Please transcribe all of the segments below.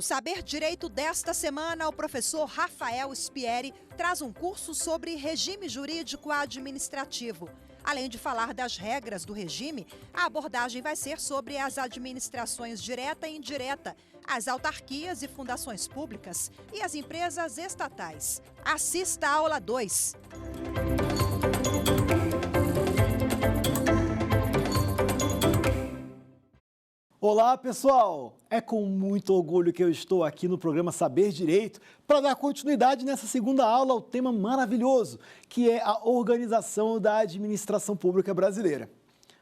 Saber Direito desta semana, o professor Rafael Spieri traz um curso sobre regime jurídico administrativo. Além de falar das regras do regime, a abordagem vai ser sobre as administrações direta e indireta, as autarquias e fundações públicas e as empresas estatais. Assista a aula 2. Olá, pessoal! É com muito orgulho que eu estou aqui no programa Saber Direito para dar continuidade nessa segunda aula ao tema maravilhoso, que é a organização da administração pública brasileira.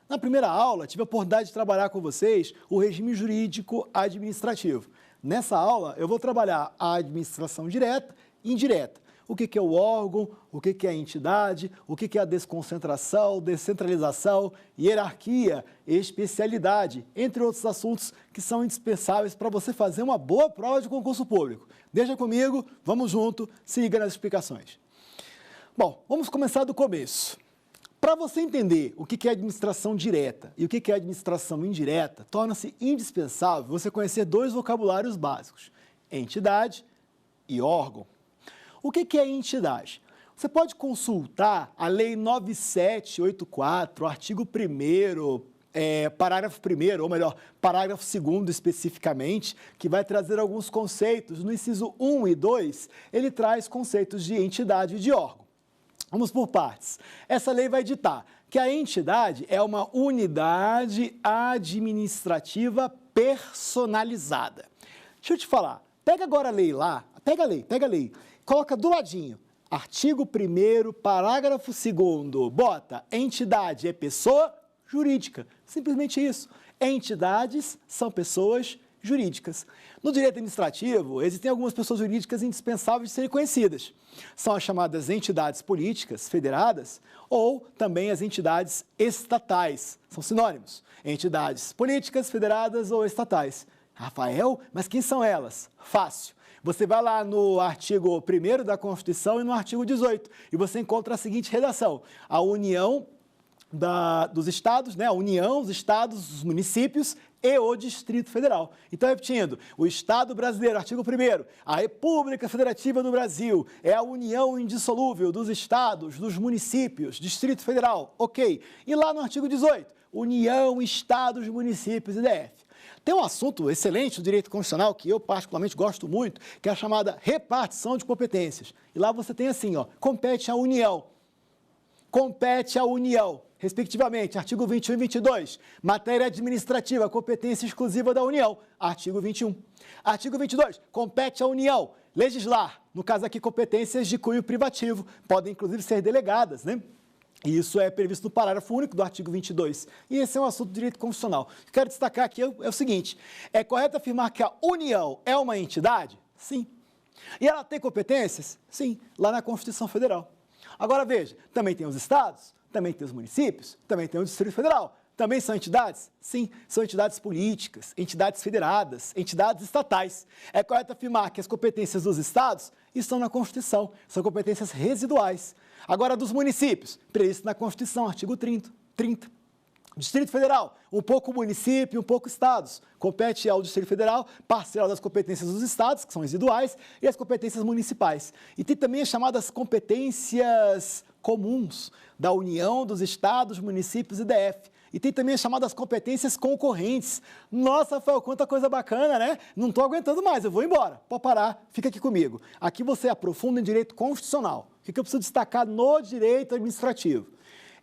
Na primeira aula, tive a oportunidade de trabalhar com vocês o regime jurídico administrativo. Nessa aula, eu vou trabalhar a administração direta e indireta. O que é o órgão, o que é a entidade, o que é a desconcentração, descentralização, hierarquia, especialidade, entre outros assuntos que são indispensáveis para você fazer uma boa prova de concurso público. Deixa comigo, vamos junto, se liga nas explicações. Bom, vamos começar do começo. Para você entender o que é administração direta e o que é administração indireta, torna-se indispensável você conhecer dois vocabulários básicos, entidade e órgão. O que é entidade? Você pode consultar a Lei 9784, artigo 1º, parágrafo 1º, ou melhor, parágrafo 2º especificamente, que vai trazer alguns conceitos. No inciso 1 e 2, ele traz conceitos de entidade e de órgão. Vamos por partes. Essa lei vai ditar que a entidade é uma unidade administrativa personalizada. Deixa eu te falar, pega agora a lei lá, pega a lei. Coloca do ladinho, artigo 1º, parágrafo 2º, bota, entidade é pessoa jurídica, simplesmente isso. Entidades são pessoas jurídicas. No direito administrativo, existem algumas pessoas jurídicas indispensáveis de serem conhecidas. São as chamadas entidades políticas federadas ou também as entidades estatais, são sinônimos. Entidades políticas federadas ou estatais. Rafael, mas quem são elas? Fácil. Você vai lá no artigo 1º da Constituição e no artigo 18, e você encontra a seguinte redação: a união dos estados, né? A união, os estados, os municípios e o Distrito Federal. Então, repetindo, o Estado brasileiro, artigo 1º, a República Federativa do Brasil é a união indissolúvel dos estados, dos municípios, Distrito Federal, ok. E lá no artigo 18, União, Estados, Municípios e DF. Tem um assunto excelente do direito constitucional que eu particularmente gosto muito, que é a chamada repartição de competências. E lá você tem assim, ó, compete à União, respectivamente, artigo 21 e 22, matéria administrativa, competência exclusiva da União, artigo 21. Artigo 22, compete à União legislar, no caso aqui competências de cunho privativo, podem inclusive ser delegadas, né? E isso é previsto no parágrafo único do artigo 22. E esse é um assunto do direito constitucional. O que eu quero destacar aqui é o seguinte: é correto afirmar que a União é uma entidade? Sim. E ela tem competências? Sim, lá na Constituição Federal. Agora veja, também tem os estados, também tem os municípios, também tem o Distrito Federal. Também são entidades? Sim, são entidades políticas, entidades federadas, entidades estatais. É correto afirmar que as competências dos estados estão na Constituição, são competências residuais. Agora, dos municípios, previsto na Constituição, artigo 30. Distrito Federal, um pouco município, um pouco estados. Compete ao Distrito Federal parcela das competências dos estados, que são residuais, e as competências municipais. E tem também as chamadas competências comuns da União, dos estados, municípios e DF. E tem também as chamadas competências concorrentes. Nossa, Rafael, quanta coisa bacana, né? Não estou aguentando mais, eu vou embora. Pode parar, fica aqui comigo. Aqui você aprofunda em direito constitucional. O que eu preciso destacar no direito administrativo?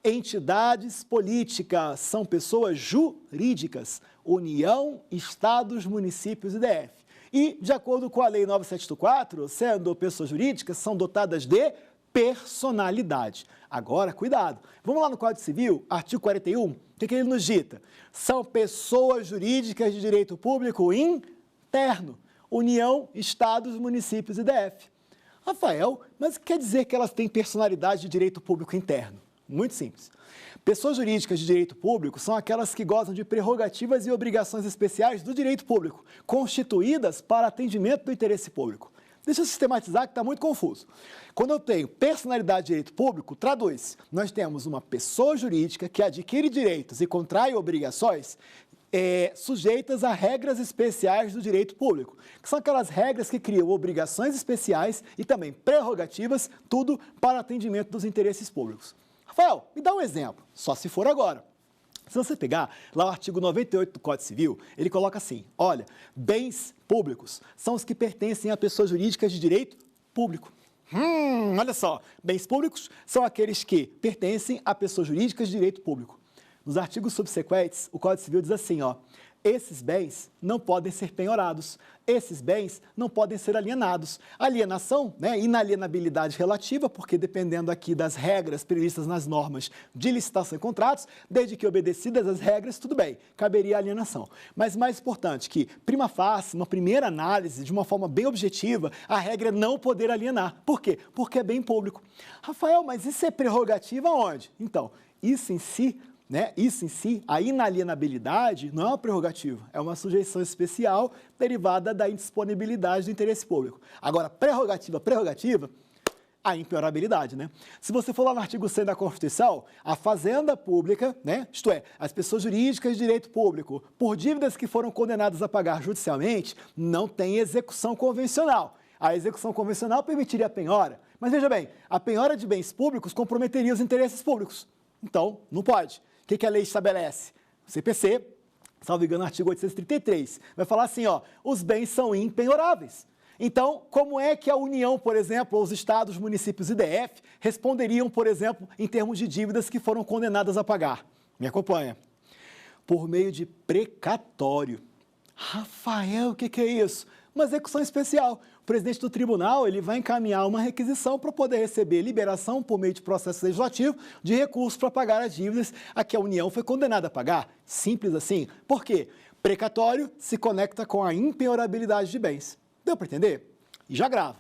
Entidades políticas são pessoas jurídicas. União, estados, municípios e DF. E, de acordo com a Lei 9784, sendo pessoas jurídicas, são dotadas de personalidade. Agora, cuidado. Vamos lá no Código Civil, artigo 41, o que ele nos dita? São pessoas jurídicas de direito público interno. União, estados, municípios e DF. Rafael, mas o que quer dizer que elas têm personalidade de direito público interno? Muito simples. Pessoas jurídicas de direito público são aquelas que gozam de prerrogativas e obrigações especiais do direito público, constituídas para atendimento do interesse público. Deixa eu sistematizar que está muito confuso. Quando eu tenho personalidade de direito público, traduz. Nós temos uma pessoa jurídica que adquire direitos e contrai obrigações sujeitas a regras especiais do direito público, que são aquelas regras que criam obrigações especiais e também prerrogativas, tudo para atendimento dos interesses públicos. Rafael, me dá um exemplo, só se for agora. Se você pegar lá o artigo 98 do Código Civil, ele coloca assim, olha, bens públicos são os que pertencem a pessoas jurídicas de direito público. Olha só, bens públicos são aqueles que pertencem a pessoas jurídicas de direito público. Nos artigos subsequentes, o Código Civil diz assim, ó, esses bens não podem ser penhorados, esses bens não podem ser alienados. Alienação, inalienabilidade relativa, porque dependendo aqui das regras previstas nas normas de licitação e contratos, desde que obedecidas as regras, tudo bem, caberia alienação. Mas mais importante que, prima facie, uma primeira análise, de uma forma bem objetiva, a regra é não poder alienar. Por quê? Porque é bem público. Rafael, mas isso é prerrogativa onde? Então, isso em si, a inalienabilidade não é uma prerrogativa, é uma sujeição especial derivada da indisponibilidade do interesse público. Agora, prerrogativa, a impenhorabilidade, Se você for lá no artigo 100 da Constituição, a fazenda pública, isto é, as pessoas jurídicas de direito público, por dívidas que foram condenadas a pagar judicialmente, não tem execução convencional. A execução convencional permitiria a penhora, mas veja bem, a penhora de bens públicos comprometeria os interesses públicos. Então, não pode. O que a lei estabelece? O CPC, salvo engano, no artigo 833, vai falar assim, ó, os bens são impenhoráveis. Então, como é que a União, por exemplo, ou os estados, municípios e DF responderiam, por exemplo, em termos de dívidas que foram condenadas a pagar? Me acompanha. Por meio de precatório. Rafael, o que é isso? Uma execução especial. O presidente do tribunal ele vai encaminhar uma requisição para poder receber liberação por meio de processo legislativo de recursos para pagar as dívidas a que a União foi condenada a pagar. Simples assim. Por quê? Precatório se conecta com a impenhorabilidade de bens. Deu para entender? E já grava.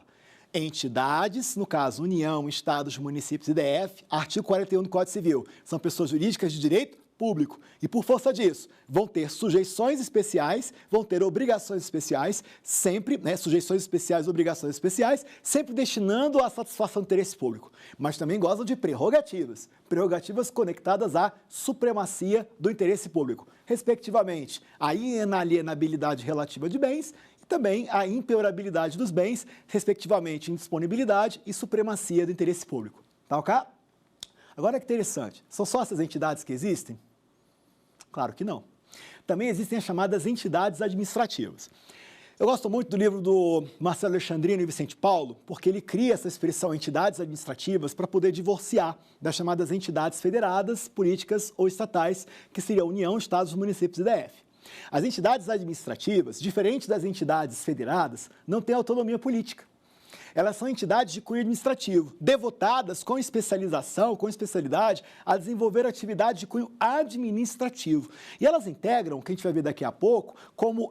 Entidades, no caso União, Estados, Municípios e DF, artigo 41 do Código Civil, são pessoas jurídicas de direito público. E por força disso, vão ter sujeições especiais, vão ter obrigações especiais, sempre, sujeições especiais, obrigações especiais, sempre destinando à satisfação do interesse público. Mas também gozam de prerrogativas conectadas à supremacia do interesse público, respectivamente, a inalienabilidade relativa de bens e também a impenhorabilidade dos bens, respectivamente, indisponibilidade e supremacia do interesse público. Tá ok? Agora que interessante, são só essas entidades que existem? Claro que não. Também existem as chamadas entidades administrativas. Eu gosto muito do livro do Marcelo Alexandrino e Vicente Paulo, porque ele cria essa expressão entidades administrativas para poder divorciar das chamadas entidades federadas, políticas ou estatais, que seriam União, Estados, Municípios e DF. As entidades administrativas, diferentes das entidades federadas, não têm autonomia política. Elas são entidades de cunho administrativo, devotadas com especialidade, a desenvolver atividade de cunho administrativo. E elas integram, o que a gente vai ver daqui a pouco,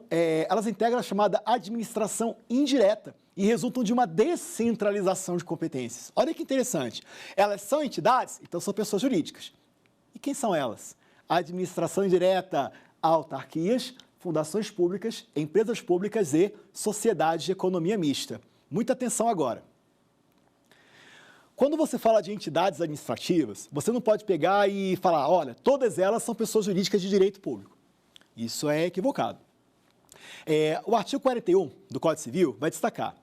elas integram a chamada administração indireta e resultam de uma descentralização de competências. Olha que interessante. Elas são entidades, então são pessoas jurídicas. E quem são elas? A administração indireta, autarquias, fundações públicas, empresas públicas e sociedades de economia mista. Muita atenção agora. Quando você fala de entidades administrativas, você não pode pegar e falar, olha, todas elas são pessoas jurídicas de direito público. Isso é equivocado. O artigo 41 do Código Civil vai destacar,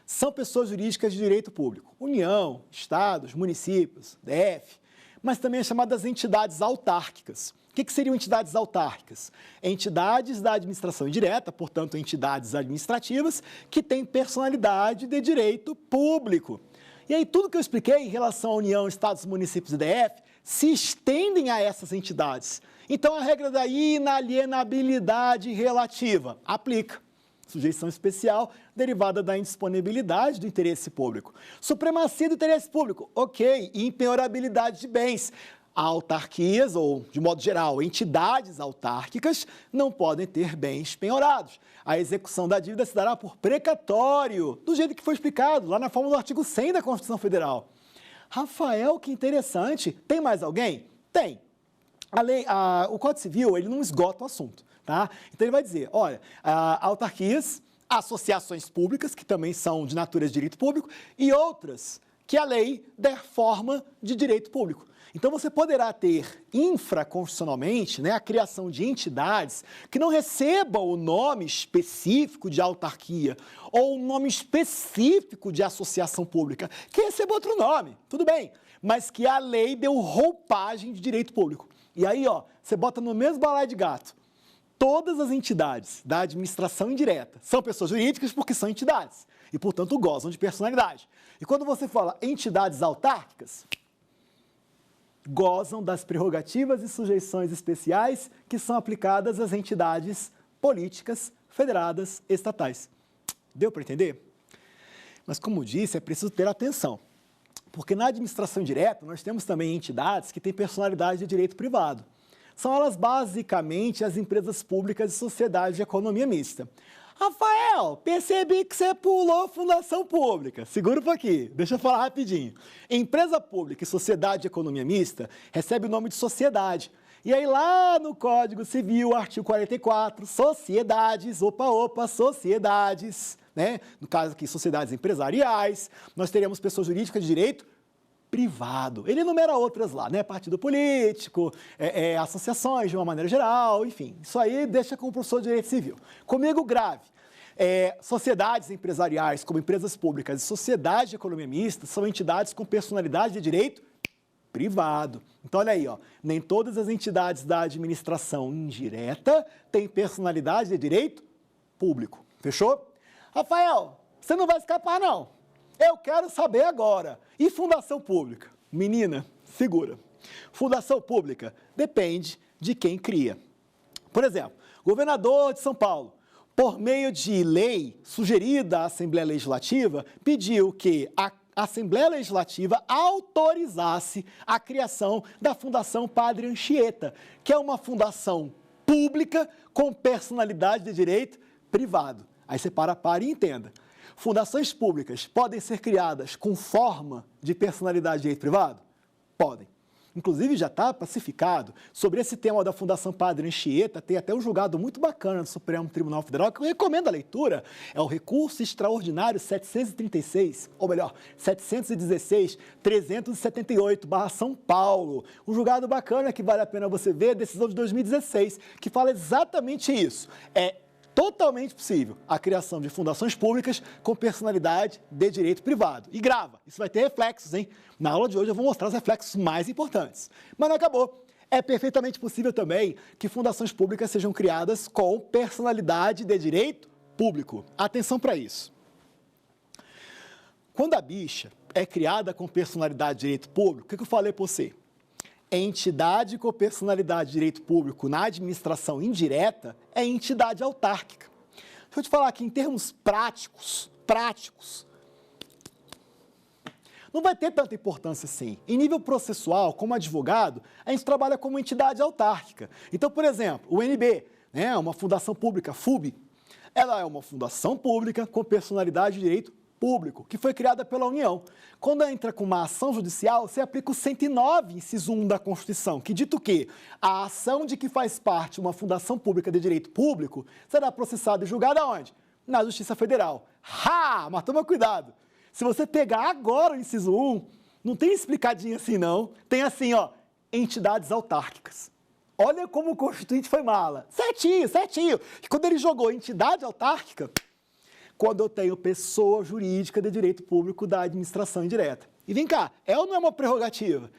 são pessoas jurídicas de direito público, União, Estados, Municípios, DF, mas também as chamadas entidades autárquicas. O que seriam entidades autárquicas? Entidades da administração indireta, portanto, entidades administrativas, que têm personalidade de direito público. E aí, tudo que eu expliquei em relação à União, Estados, Municípios e DF, se estendem a essas entidades. Então, a regra da inalienabilidade relativa aplica. Sujeição especial derivada da indisponibilidade do interesse público. Supremacia do interesse público, ok. Impenhorabilidade de bens. Autarquias, ou, de modo geral, entidades autárquicas, não podem ter bens penhorados. A execução da dívida se dará por precatório, do jeito que foi explicado, lá na forma do artigo 100 da Constituição Federal. Rafael, que interessante. Tem mais alguém? Tem. O Código Civil, ele não esgota o assunto, tá? Então, ele vai dizer, olha, autarquias, associações públicas, que também são de natureza de direito público, e outras que a lei der forma de direito público. Então, você poderá ter infraconstitucionalmente, né, a criação de entidades que não recebam o nome específico de autarquia ou o nome específico de associação pública, que receba outro nome, tudo bem, mas que a lei deu roupagem de direito público. E aí, ó, você bota no mesmo balaio de gato. Todas as entidades da administração indireta são pessoas jurídicas porque são entidades e, portanto, gozam de personalidade. E quando você fala entidades autárquicas, gozam das prerrogativas e sujeições especiais que são aplicadas às entidades políticas, federadas, estatais. Deu para entender? Mas, como disse, é preciso ter atenção, porque na administração indireta nós temos também entidades que têm personalidade de direito privado. São elas basicamente as empresas públicas e sociedades de economia mista. Rafael, percebi que você pulou fundação pública. Segura um pouquinho, deixa eu falar rapidinho. Empresa pública e sociedade de economia mista recebe o nome de sociedade. E aí lá no Código Civil, artigo 44, sociedades, sociedades, né? No caso aqui, sociedades empresariais, nós teremos pessoas jurídicas de direito privado. Ele enumera outras lá, né? Partido político, associações de uma maneira geral, enfim. Isso aí deixa com o professor de Direito Civil. Comigo, grave. Sociedades empresariais, como empresas públicas e sociedades de economia mista, são entidades com personalidade de direito privado. Então, olha aí, ó, nem todas as entidades da administração indireta têm personalidade de direito público. Fechou? Rafael, você não vai escapar, não. Eu quero saber agora. E fundação pública? Menina, segura. Fundação pública depende de quem cria. Por exemplo, governador de São Paulo, por meio de lei sugerida à Assembleia Legislativa, pediu que a Assembleia Legislativa autorizasse a criação da Fundação Padre Anchieta, que é uma fundação pública com personalidade de direito privado. Aí você para e entenda. Fundações públicas podem ser criadas com forma de personalidade de direito privado? Podem. Inclusive, já está pacificado sobre esse tema da Fundação Padre Anchieta, tem até um julgado muito bacana do Supremo Tribunal Federal, que eu recomendo a leitura, é o recurso extraordinário 736, ou melhor, 716-378/São Paulo. Um julgado bacana que vale a pena você ver, decisão de 2016, que fala exatamente isso. É totalmente possível a criação de fundações públicas com personalidade de direito privado. E grava, isso vai ter reflexos, hein? Na aula de hoje eu vou mostrar os reflexos mais importantes. Mas não acabou. É perfeitamente possível também que fundações públicas sejam criadas com personalidade de direito público. Atenção para isso. Quando a bicha é criada com personalidade de direito público, o que eu falei para você? Entidade com personalidade de direito público na administração indireta é entidade autárquica. Deixa eu te falar aqui em termos práticos, não vai ter tanta importância assim. Em nível processual, como advogado, a gente trabalha como entidade autárquica. Então, por exemplo, o UNB, né, uma fundação pública, FUB, ela é uma fundação pública com personalidade de direito público, que foi criada pela União. Quando entra com uma ação judicial, você aplica o 109, inciso 1 da Constituição, que dita o quê? A ação de que faz parte uma fundação pública de direito público será processada e julgada onde? Na Justiça Federal. Mas toma cuidado. Se você pegar agora o inciso 1, não tem explicadinho assim não, tem assim, ó, entidades autárquicas. Olha como o Constituinte foi mala. Certinho. E quando ele jogou entidade autárquica, quando eu tenho pessoa jurídica de direito público da administração indireta. E vem cá, é ou não é uma prerrogativa?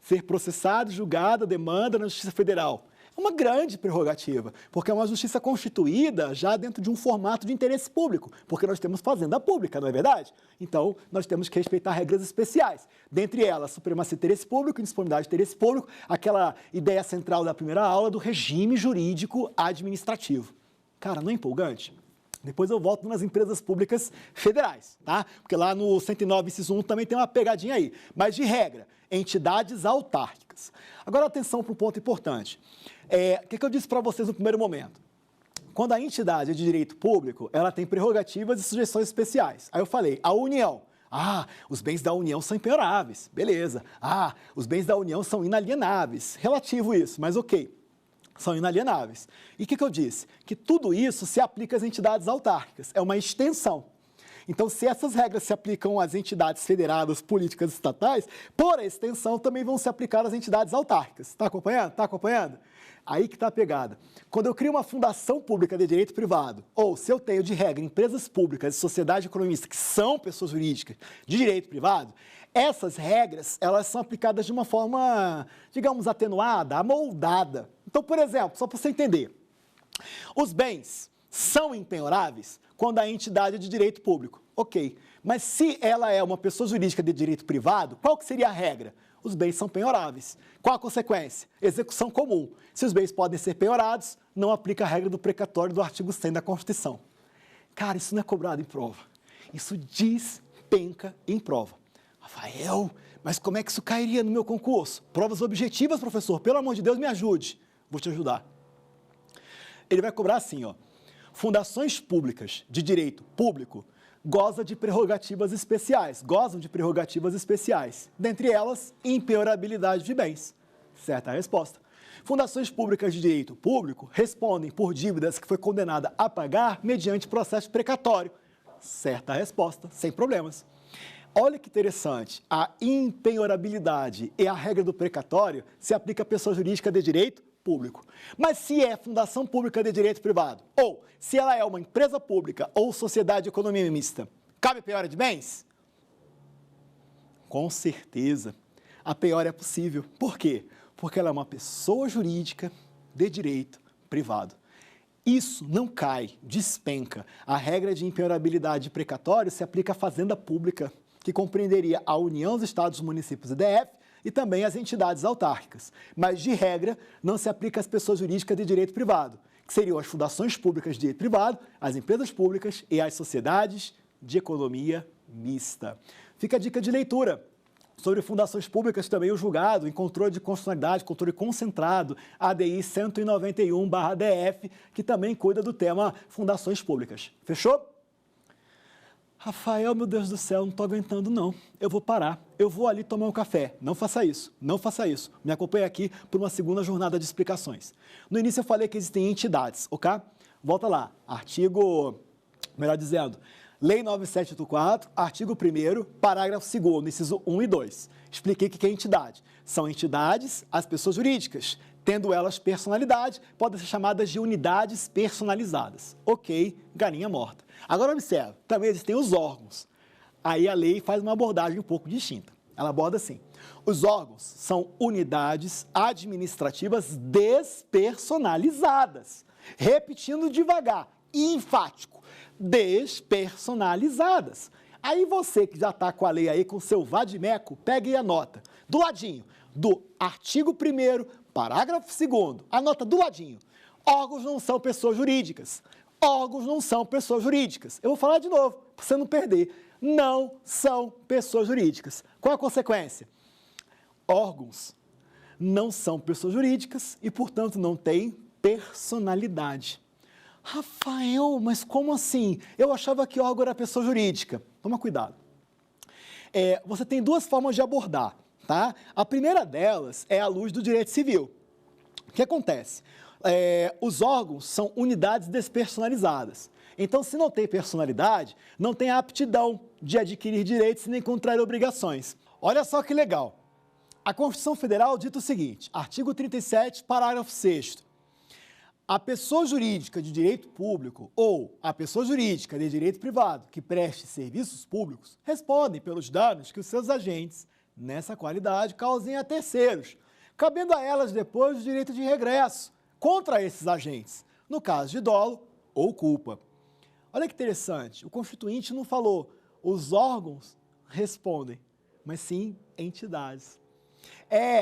Ser processado, julgado, demanda na Justiça Federal. É uma grande prerrogativa, porque é uma justiça constituída já dentro de um formato de interesse público, porque nós temos fazenda pública, não é verdade? Então, nós temos que respeitar regras especiais. Dentre elas, supremacia de interesse público, indisponibilidade de interesse público, aquela ideia central da primeira aula do regime jurídico administrativo. Cara, não é empolgante? Depois eu volto nas empresas públicas federais, tá? Porque lá no 109, inciso 1, também tem uma pegadinha aí. Mas, de regra, entidades autárquicas. Agora, atenção para um ponto importante. O que eu disse para vocês no primeiro momento? Quando a entidade é de direito público, ela tem prerrogativas e sujeições especiais. Aí eu falei, a União. Os bens da União são impenhoráveis. Beleza. Os bens da União são inalienáveis. Relativo isso, mas ok. São inalienáveis. E o que eu disse? Que tudo isso se aplica às entidades autárquicas. É uma extensão. Então, se essas regras se aplicam às entidades federadas, políticas estatais, por extensão, também vão se aplicar às entidades autárquicas. Está acompanhando? Está acompanhando? Aí que está a pegada. Quando eu crio uma fundação pública de direito privado, ou se eu tenho de regra empresas públicas e sociedade economista que são pessoas jurídicas de direito privado, essas regras, elas são aplicadas de uma forma, digamos, atenuada, amoldada. Então, por exemplo, só para você entender, os bens são impenhoráveis quando a entidade é de direito público. Ok, mas se ela é uma pessoa jurídica de direito privado, qual que seria a regra? Os bens são penhoráveis. Qual a consequência? Execução comum. Se os bens podem ser penhorados, não aplica a regra do precatório do artigo 100 da Constituição. Cara, isso não é cobrado em prova. Isso despenca em prova. Rafael, mas como é que isso cairia no meu concurso? Provas objetivas, professor. Pelo amor de Deus, me ajude. Vou te ajudar. Ele vai cobrar assim, ó. Fundações públicas de direito público gozam de prerrogativas especiais. Dentre elas, impenhorabilidade de bens. Certa a resposta. Fundações públicas de direito público respondem por dívidas que foi condenada a pagar mediante processo precatório. Certa a resposta, sem problemas. Olha que interessante, a impenhorabilidade e a regra do precatório se aplica à pessoa jurídica de direito público. Mas se é fundação pública de direito privado, ou se ela é uma empresa pública ou sociedade de economia mista, cabe penhora de bens? Com certeza, a penhora é possível. Por quê? Porque ela é uma pessoa jurídica de direito privado. Isso não cai, despenca. A regra de impenhorabilidade de precatório se aplica à fazenda pública, que compreenderia a União, os Estados, municípios e DF, e também as entidades autárquicas. Mas, de regra, não se aplica às pessoas jurídicas de direito privado, que seriam as fundações públicas de direito privado, as empresas públicas e as sociedades de economia mista. Fica a dica de leitura. Sobre fundações públicas também o julgado em controle de constitucionalidade, controle concentrado, ADI 191/DF, que também cuida do tema fundações públicas. Fechou? Rafael, meu Deus do céu, não estou aguentando não. Eu vou parar, eu vou ali tomar um café. Não faça isso, não faça isso. Me acompanhe aqui por uma segunda jornada de explicações. No início eu falei que existem entidades, ok? Volta lá, Lei 9784, artigo 1º, parágrafo 2º, inciso 1 e 2. Expliquei o que é entidade. São entidades, as pessoas jurídicas, tendo elas personalidade, podem ser chamadas de unidades personalizadas. Ok, galinha morta. Agora observe, também existem os órgãos. Aí a lei faz uma abordagem um pouco distinta. Ela aborda assim: os órgãos são unidades administrativas despersonalizadas. Repetindo devagar, enfático, despersonalizadas. Aí você que já está com a lei aí, com o seu vadimeco, pega e anota. Do ladinho, do artigo 1º, parágrafo 2º, anota do ladinho. Órgãos não são pessoas jurídicas. Órgãos não são pessoas jurídicas. Eu vou falar de novo, para você não perder. Não são pessoas jurídicas. Qual a consequência? Órgãos não são pessoas jurídicas e, portanto, não têm personalidade. Rafael, mas como assim? Eu achava que órgão era pessoa jurídica. Toma cuidado. Você tem duas formas de abordar, tá? A primeira delas é à luz do direito civil. O que acontece? Os órgãos são unidades despersonalizadas. Então, se não tem personalidade, não tem aptidão de adquirir direitos nem contrair obrigações. Olha só que legal. A Constituição Federal dita o seguinte, artigo 37, parágrafo 6º. A pessoa jurídica de direito público ou a pessoa jurídica de direito privado que preste serviços públicos respondem pelos danos que os seus agentes, nessa qualidade, causem a terceiros, cabendo a elas depois o direito de regresso contra esses agentes, no caso de dolo ou culpa. Olha que interessante, o Constituinte não falou os órgãos respondem, mas sim entidades.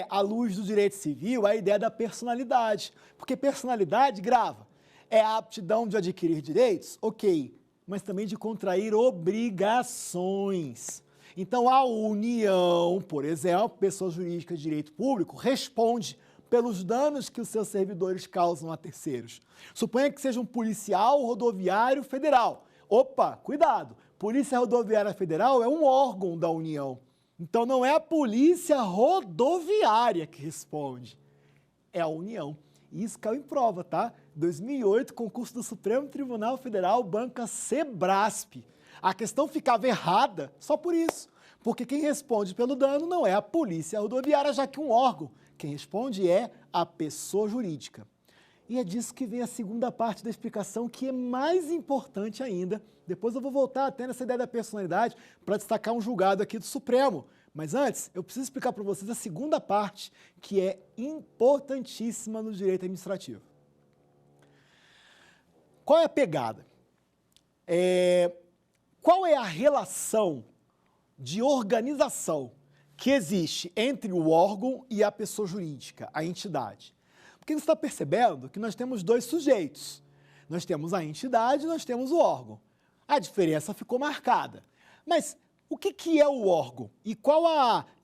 À luz do direito civil, a ideia da personalidade, porque personalidade grava. É a aptidão de adquirir direitos? Ok, mas também de contrair obrigações. Então, a União, por exemplo, pessoa jurídica de direito público, responde pelos danos que os seus servidores causam a terceiros. Suponha que seja um policial rodoviário federal. Opa, cuidado! Polícia Rodoviária Federal é um órgão da União. Então, não é a Polícia Rodoviária que responde, é a União. E isso caiu em prova, tá? 2008, concurso do Supremo Tribunal Federal, banca Sebrasp. A questão ficava errada só por isso, porque quem responde pelo dano não é a Polícia Rodoviária, já que um órgão, quem responde é a pessoa jurídica. E é disso que vem a segunda parte da explicação, que é mais importante ainda. Depois eu vou voltar até nessa ideia da personalidade para destacar um julgado aqui do Supremo. Mas antes, eu preciso explicar para vocês a segunda parte, que é importantíssima no direito administrativo. Qual é a pegada? Qual é a relação de organização que existe entre o órgão e a pessoa jurídica, a entidade? Porque você está percebendo que nós temos dois sujeitos. Nós temos a entidade e nós temos o órgão. A diferença ficou marcada. Mas o que é o órgão? E qual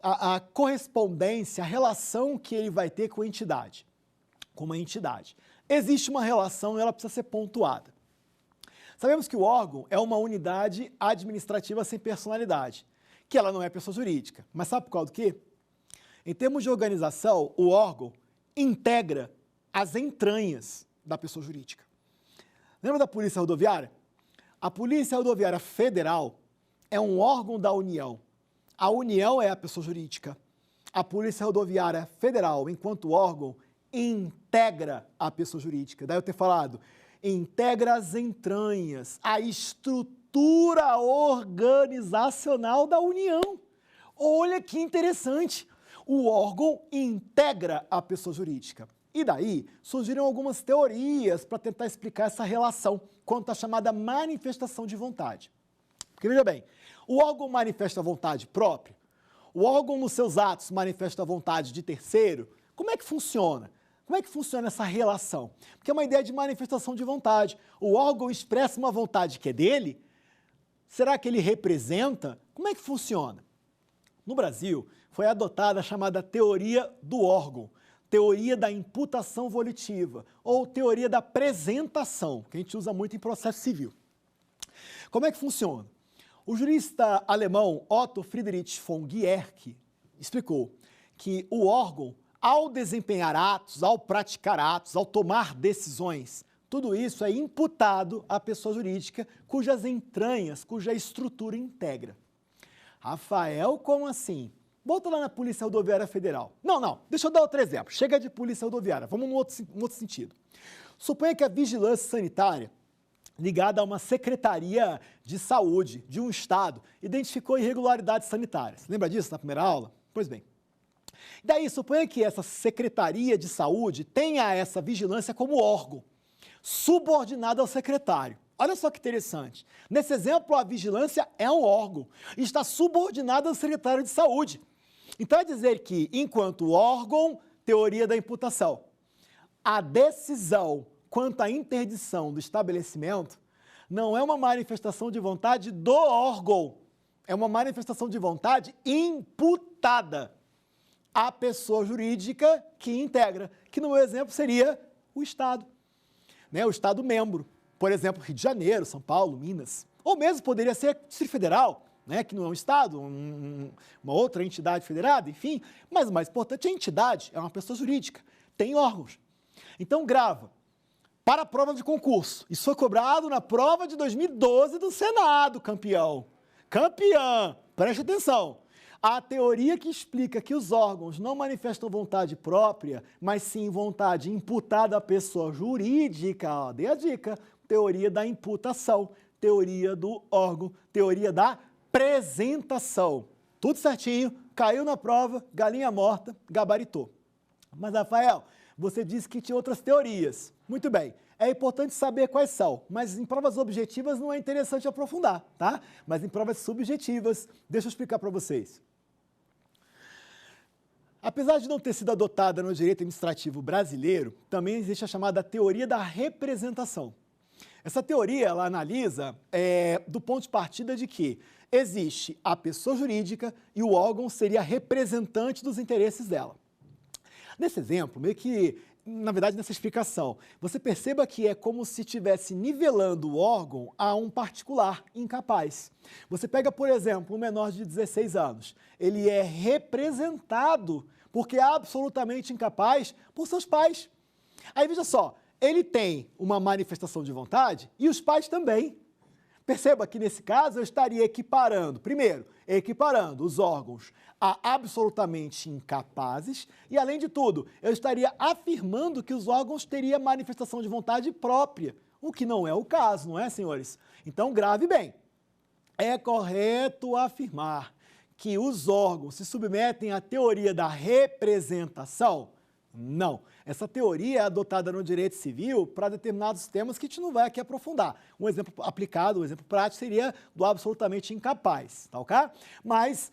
a correspondência, a relação que ele vai ter com a entidade? Com uma entidade. Existe uma relação e ela precisa ser pontuada. Sabemos que o órgão é uma unidade administrativa sem personalidade, que ela não é pessoa jurídica. Mas sabe por causa do quê? Em termos de organização, o órgão integra as entranhas da pessoa jurídica. Lembra da Polícia Rodoviária? A Polícia Rodoviária Federal é um órgão da União. A União é a pessoa jurídica. A Polícia Rodoviária Federal, enquanto órgão, integra a pessoa jurídica. Daí eu ter falado, integra as entranhas, a estrutura organizacional da União. Olha que interessante. O órgão integra a pessoa jurídica. E daí surgiram algumas teorias para tentar explicar essa relação quanto à chamada manifestação de vontade. Porque veja bem, o órgão manifesta vontade própria, o órgão nos seus atos manifesta vontade de terceiro. Como é que funciona? Como é que funciona essa relação? Porque é uma ideia de manifestação de vontade. O órgão expressa uma vontade que é dele? Será que ele representa? Como é que funciona? No Brasil, foi adotada a chamada teoria do órgão, teoria da imputação volitiva, ou teoria da apresentação, que a gente usa muito em processo civil. Como é que funciona? O jurista alemão Otto Friedrich von Guercke explicou que o órgão, ao desempenhar atos, ao praticar atos, ao tomar decisões, tudo isso é imputado à pessoa jurídica cujas entranhas, cuja estrutura integra. Rafael, como assim? Volta lá na Polícia Rodoviária Federal. Não, deixa eu dar outro exemplo. Chega de Polícia Rodoviária, vamos num outro sentido. Suponha que a vigilância sanitária, ligada a uma secretaria de saúde de um estado, identificou irregularidades sanitárias. Lembra disso na primeira aula? Pois bem. Daí, suponha que essa secretaria de saúde tenha essa vigilância como órgão, subordinada ao secretário. Olha só que interessante. Nesse exemplo, a vigilância é um órgão e está subordinada ao secretário de saúde. Então, é dizer que, enquanto órgão, teoria da imputação, a decisão quanto à interdição do estabelecimento não é uma manifestação de vontade do órgão, é uma manifestação de vontade imputada à pessoa jurídica que integra, que no meu exemplo seria o Estado, né? O Estado membro. Por exemplo, Rio de Janeiro, São Paulo, Minas. Ou mesmo poderia ser Distrito Federal, né, que não é um Estado, uma outra entidade federada, enfim. Mas o mais importante, a entidade é uma pessoa jurídica, tem órgãos. Então, grava. Para a prova de concurso. Isso foi cobrado na prova de 2012 do Senado, campeão. Campeã! Preste atenção. A teoria que explica que os órgãos não manifestam vontade própria, mas sim vontade imputada à pessoa jurídica, ó, dei a dica, teoria da imputação, teoria do órgão, teoria da apresentação. Tudo certinho, caiu na prova, galinha morta, gabaritou. Mas, Rafael, você disse que tinha outras teorias. Muito bem, é importante saber quais são, mas em provas objetivas não é interessante aprofundar, tá? Mas em provas subjetivas, deixa eu explicar para vocês. Apesar de não ter sido adotada no direito administrativo brasileiro, também existe a chamada teoria da representação. Essa teoria, ela analisa do ponto de partida de que existe a pessoa jurídica e o órgão seria representante dos interesses dela. Nesse exemplo, meio que, na verdade, nessa explicação, você perceba que é como se estivesse nivelando o órgão a um particular incapaz. Você pega, por exemplo, um menor de 16 anos. Ele é representado, porque é absolutamente incapaz, por seus pais. Aí, veja só, ele tem uma manifestação de vontade e os pais também. Perceba que, nesse caso, eu estaria equiparando, primeiro, equiparando os órgãos a absolutamente incapazes e, além de tudo, eu estaria afirmando que os órgãos teriam manifestação de vontade própria, o que não é o caso, não é, senhores? Então, grave bem. É correto afirmar que os órgãos se submetem à teoria da representação? Não. Essa teoria é adotada no direito civil para determinados temas que a gente não vai aqui aprofundar. Um exemplo aplicado, um exemplo prático seria do absolutamente incapaz, tá ok? Mas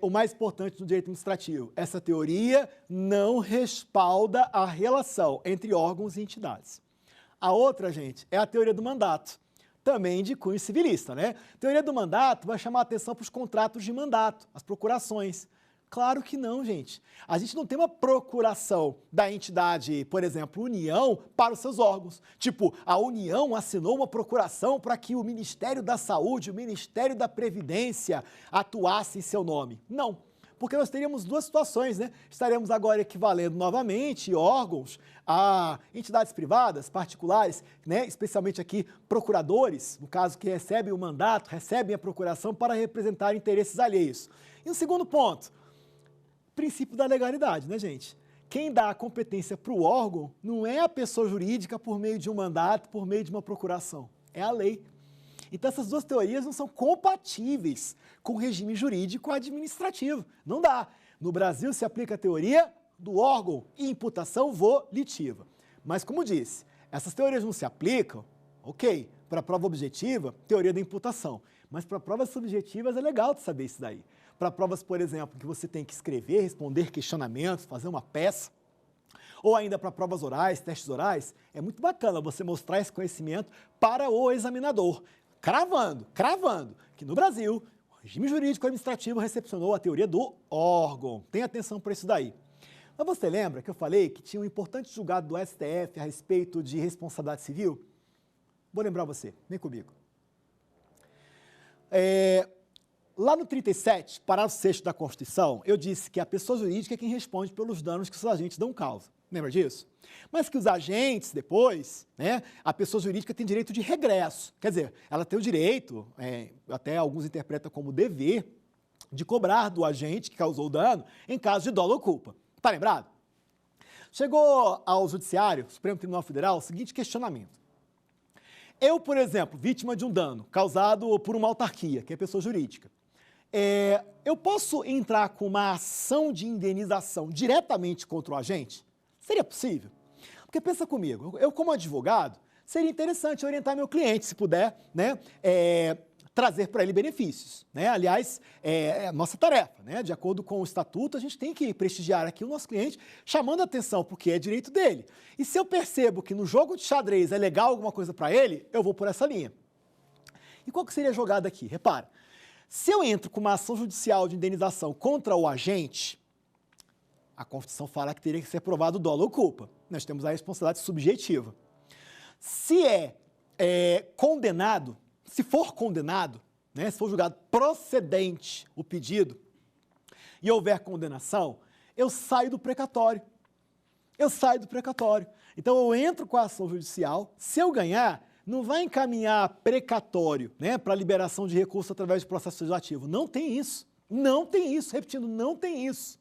o mais importante no direito administrativo, essa teoria não respalda a relação entre órgãos e entidades. A outra, gente, é a teoria do mandato, também de cunho civilista, né? A teoria do mandato vai chamar a atenção para os contratos de mandato, as procurações. Claro que não, gente. A gente não tem uma procuração da entidade, por exemplo, União, para os seus órgãos. Tipo, a União assinou uma procuração para que o Ministério da Saúde, o Ministério da Previdência atuasse em seu nome. Não, porque nós teríamos duas situações, né? Estaremos agora equivalendo novamente órgãos a entidades privadas, particulares, né? Especialmente aqui procuradores, no caso que recebem o mandato, recebem a procuração para representar interesses alheios. E um segundo ponto, princípio da legalidade, né, gente? Quem dá a competência para o órgão não é a pessoa jurídica por meio de um mandato, por meio de uma procuração, é a lei. Então, essas duas teorias não são compatíveis com o regime jurídico administrativo. Não dá. No Brasil, se aplica a teoria do órgão e imputação volitiva. Mas, como disse, essas teorias não se aplicam, ok, para a prova objetiva, teoria da imputação. Mas para provas subjetivas é legal de saber isso daí. Para provas, por exemplo, que você tem que escrever, responder questionamentos, fazer uma peça, ou ainda para provas orais, testes orais, é muito bacana você mostrar esse conhecimento para o examinador, cravando, que no Brasil, o regime jurídico administrativo recepcionou a teoria do órgão. Tenha atenção para isso daí. Mas você lembra que eu falei que tinha um importante julgado do STF a respeito de responsabilidade civil? Vou lembrar você, vem comigo. Lá no 37, parágrafo 6º da Constituição, eu disse que a pessoa jurídica é quem responde pelos danos que os agentes dão causa. Lembra disso? Mas que os agentes, depois, né, a pessoa jurídica tem direito de regresso. Quer dizer, ela tem o direito, até alguns interpretam como dever, de cobrar do agente que causou o dano em caso de dolo ou culpa. Tá lembrado? Chegou ao Judiciário, Supremo Tribunal Federal, o seguinte questionamento. Eu, por exemplo, vítima de um dano causado por uma autarquia, que é pessoa jurídica, eu posso entrar com uma ação de indenização diretamente contra o agente? Seria possível? Porque pensa comigo, eu como advogado, seria interessante orientar meu cliente, se puder, né, trazer para ele benefícios, né? Aliás, é a nossa tarefa, né? De acordo com o estatuto, a gente tem que prestigiar aqui o nosso cliente, chamando a atenção, porque é direito dele. E se eu percebo que no jogo de xadrez é legal alguma coisa para ele, eu vou por essa linha. E qual que seria a jogada aqui? Repara, se eu entro com uma ação judicial de indenização contra o agente, a Constituição fala que teria que ser provado dolo ou culpa. Nós temos a responsabilidade subjetiva. Se condenado, se for condenado, né, se for julgado procedente o pedido e houver condenação, eu saio do precatório. Então, eu entro com a ação judicial, se eu ganhar, não vai encaminhar precatório, né, para liberação de recurso através de processo legislativo. Não tem isso. Repetindo, não tem isso.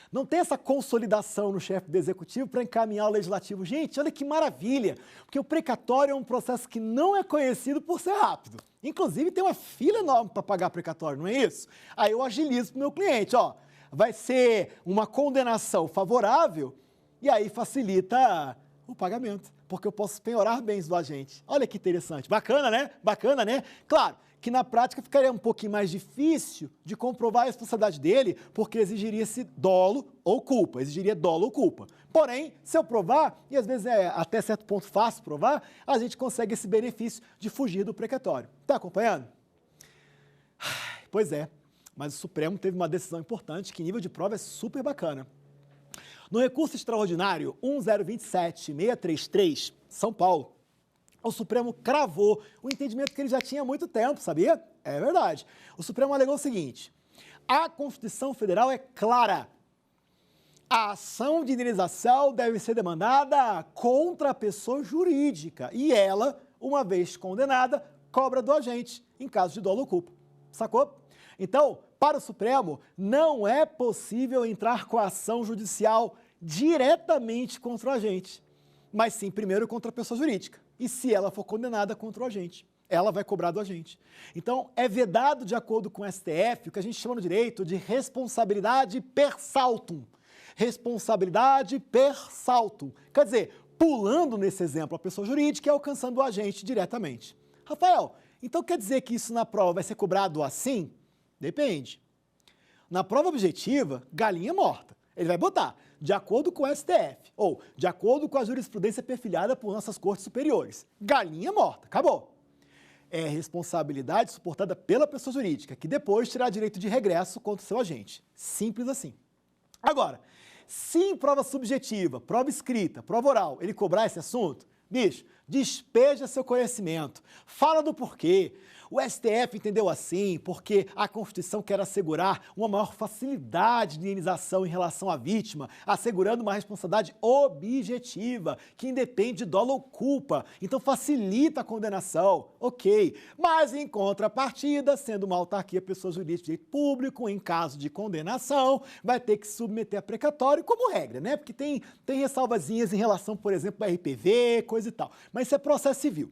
Não tem essa consolidação no chefe do executivo para encaminhar o legislativo. Gente, olha que maravilha, porque o precatório é um processo que não é conhecido por ser rápido. Inclusive, tem uma fila enorme para pagar precatório, não é isso? Aí eu agilizo para o meu cliente, vai ser uma condenação favorável e aí facilita o pagamento, porque eu posso penhorar bens do agente. Olha que interessante. Bacana, né? Claro que na prática ficaria um pouquinho mais difícil de comprovar a responsabilidade dele, porque exigiria-se dolo ou culpa, Porém, se eu provar, e às vezes é até certo ponto fácil provar, a gente consegue esse benefício de fugir do precatório. Tá acompanhando? Pois é, mas o Supremo teve uma decisão importante, que nível de prova é super bacana. No recurso extraordinário 1027633, São Paulo, o Supremo cravou o entendimento que ele já tinha há muito tempo, sabia? É verdade. O Supremo alegou o seguinte: a Constituição Federal é clara. A ação de indenização deve ser demandada contra a pessoa jurídica e ela, uma vez condenada, cobra do agente, em caso de dolo ou culpa. Sacou? Então, para o Supremo, não é possível entrar com a ação judicial diretamente contra o agente, mas sim primeiro contra a pessoa jurídica. E se ela for condenada contra o agente, ela vai cobrar do agente. Então, é vedado, de acordo com o STF, o que a gente chama no direito de responsabilidade per saltum. Responsabilidade per saltum. Quer dizer, pulando nesse exemplo a pessoa jurídica e alcançando o agente diretamente. Rafael, então quer dizer que isso na prova vai ser cobrado assim? Depende. Na prova objetiva, galinha morta. Ele vai botar, de acordo com o STF, ou de acordo com a jurisprudência perfilhada por nossas cortes superiores. Galinha morta, acabou. É responsabilidade suportada pela pessoa jurídica, que depois terá direito de regresso contra o seu agente. Simples assim. Agora, se em prova subjetiva, prova escrita, prova oral, ele cobrar esse assunto, bicho, despeja seu conhecimento, fala do porquê. O STF entendeu assim porque a Constituição quer assegurar uma maior facilidade de indenização em relação à vítima, assegurando uma responsabilidade objetiva, que independe de dolo ou culpa, então facilita a condenação, ok. Mas em contrapartida, sendo uma autarquia pessoa jurídica de direito público, em caso de condenação, vai ter que submeter a precatório como regra, né? Porque tem ressalvazinhas em relação, por exemplo, ao RPV, coisa e tal. Mas isso é processo civil.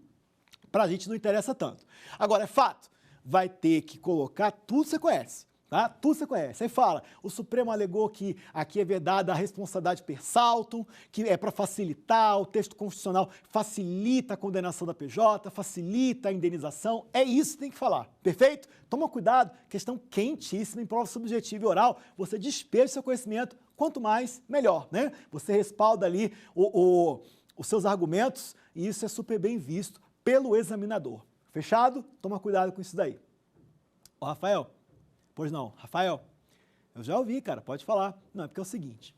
Para a gente não interessa tanto. Agora, é fato, vai ter que colocar tudo que você conhece, tá? Tudo que você conhece. Aí fala, o Supremo alegou que aqui é vedada a responsabilidade per saltum, que é para facilitar, o texto constitucional facilita a condenação da PJ, facilita a indenização, é isso que tem que falar, perfeito? Toma cuidado, questão quentíssima em prova subjetiva e oral, você despeja seu conhecimento, quanto mais, melhor, né? Você respalda ali os seus argumentos e isso é super bem visto pelo examinador. Fechado? Toma cuidado com isso daí. Ô, Rafael. Pois não. Rafael, eu já ouvi, cara. Pode falar. Não, é porque é o seguinte.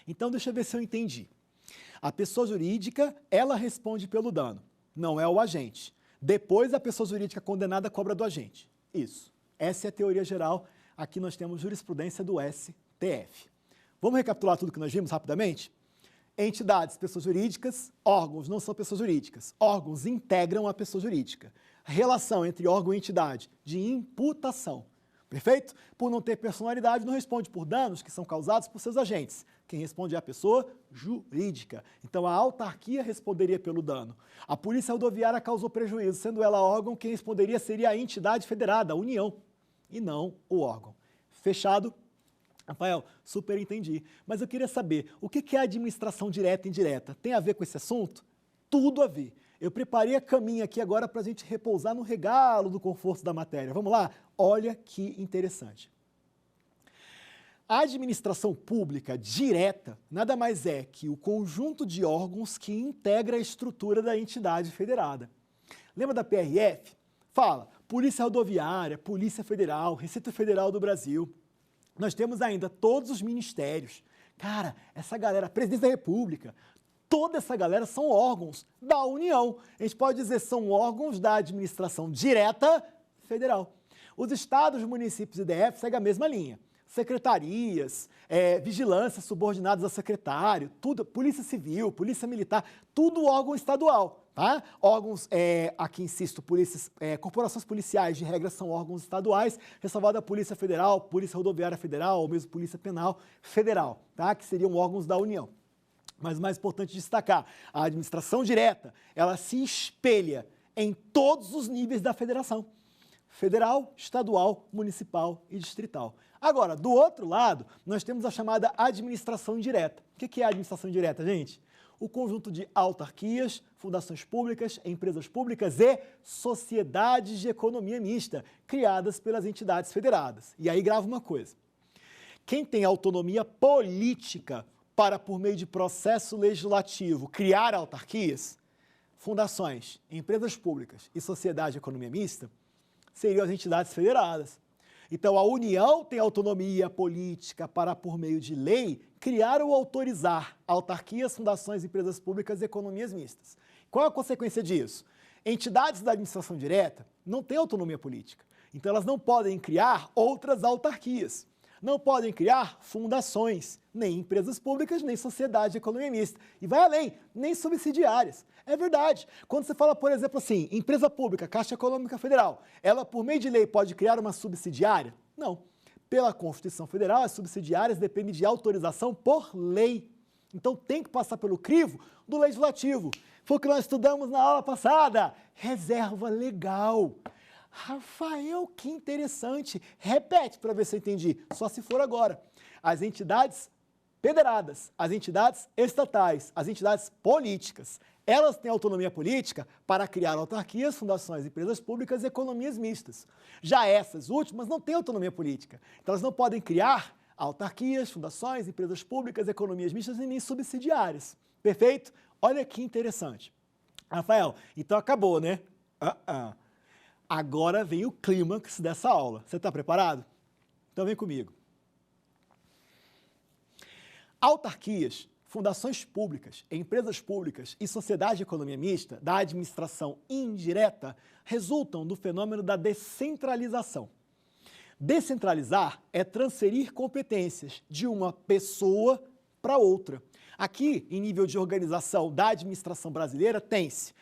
Então, deixa eu ver se eu entendi. A pessoa jurídica, ela responde pelo dano. Não é o agente. Depois, a pessoa jurídica condenada cobra do agente. Isso. Essa é a teoria geral. Aqui nós temos jurisprudência do STF. Vamos recapitular tudo que nós vimos rapidamente? Entidades, pessoas jurídicas, órgãos não são pessoas jurídicas. Órgãos integram a pessoa jurídica. Relação entre órgão e entidade de imputação. Perfeito? Por não ter personalidade, não responde por danos que são causados por seus agentes. Quem responde é a pessoa jurídica. Então, a autarquia responderia pelo dano. A Polícia Rodoviária causou prejuízo, sendo ela órgão, quem responderia seria a entidade federada, a União, e não o órgão. Fechado? Rafael, super entendi. Mas eu queria saber, o que é administração direta e indireta? Tem a ver com esse assunto? Tudo a ver. Eu preparei a caminha aqui agora para a gente repousar no regalo do conforto da matéria. Vamos lá? Olha que interessante. A administração pública direta nada mais é que o conjunto de órgãos que integra a estrutura da entidade federada. Lembra da PRF? Fala, Polícia Rodoviária, Polícia Federal, Receita Federal do Brasil. Nós temos ainda todos os ministérios. Cara, essa galera, Presidência da República, toda essa galera são órgãos da União. A gente pode dizer são órgãos da administração direta federal. Os estados, municípios e DF seguem a mesma linha. Secretarias, vigilância subordinadas a secretário, tudo, Polícia Civil, Polícia Militar, tudo órgão estadual. Tá? Órgãos, aqui insisto, corporações policiais de regra são órgãos estaduais, ressalvado a Polícia Federal, Polícia Rodoviária Federal, ou mesmo Polícia Penal Federal, tá? Que seriam órgãos da União. Mas mais importante destacar, a administração direta, ela se espelha em todos os níveis da federação. Federal, estadual, municipal e distrital. Agora, do outro lado, nós temos a chamada administração indireta. O que é a administração indireta, gente? O conjunto de autarquias, fundações públicas, empresas públicas e sociedades de economia mista, criadas pelas entidades federadas. E aí grava uma coisa. Quem tem autonomia política para, por meio de processo legislativo, criar autarquias, fundações, empresas públicas e sociedade de economia mista, seriam as entidades federadas. Então, a União tem autonomia política para, por meio de lei, criar ou autorizar autarquias, fundações, empresas públicas e economias mistas. Qual é a consequência disso? Entidades da administração direta não têm autonomia política. Então, elas não podem criar outras autarquias. Não podem criar fundações, nem empresas públicas, nem sociedade de economia mista. E vai além, nem subsidiárias. É verdade. Quando você fala, por exemplo, assim, empresa pública, Caixa Econômica Federal, ela, por meio de lei, pode criar uma subsidiária? Não. Pela Constituição Federal, as subsidiárias dependem de autorização por lei. Então, tem que passar pelo crivo do Legislativo. Foi o que nós estudamos na aula passada. Reserva legal. Rafael, que interessante. Repete para ver se eu entendi. Só se for agora. As entidades federadas, as entidades estatais, as entidades políticas, elas têm autonomia política para criar autarquias, fundações, empresas públicas e economias mistas. Já essas últimas não têm autonomia política. Então, elas não podem criar autarquias, fundações, empresas públicas, economias mistas e nem subsidiárias. Perfeito? Olha que interessante. Rafael, então acabou, né? Agora vem o clímax dessa aula. Você está preparado? Então vem comigo. Autarquias, fundações públicas, empresas públicas e sociedade de economia mista da administração indireta resultam do fenômeno da descentralização. Descentralizar é transferir competências de uma pessoa para outra. Aqui, em nível de organização da administração brasileira, tem-se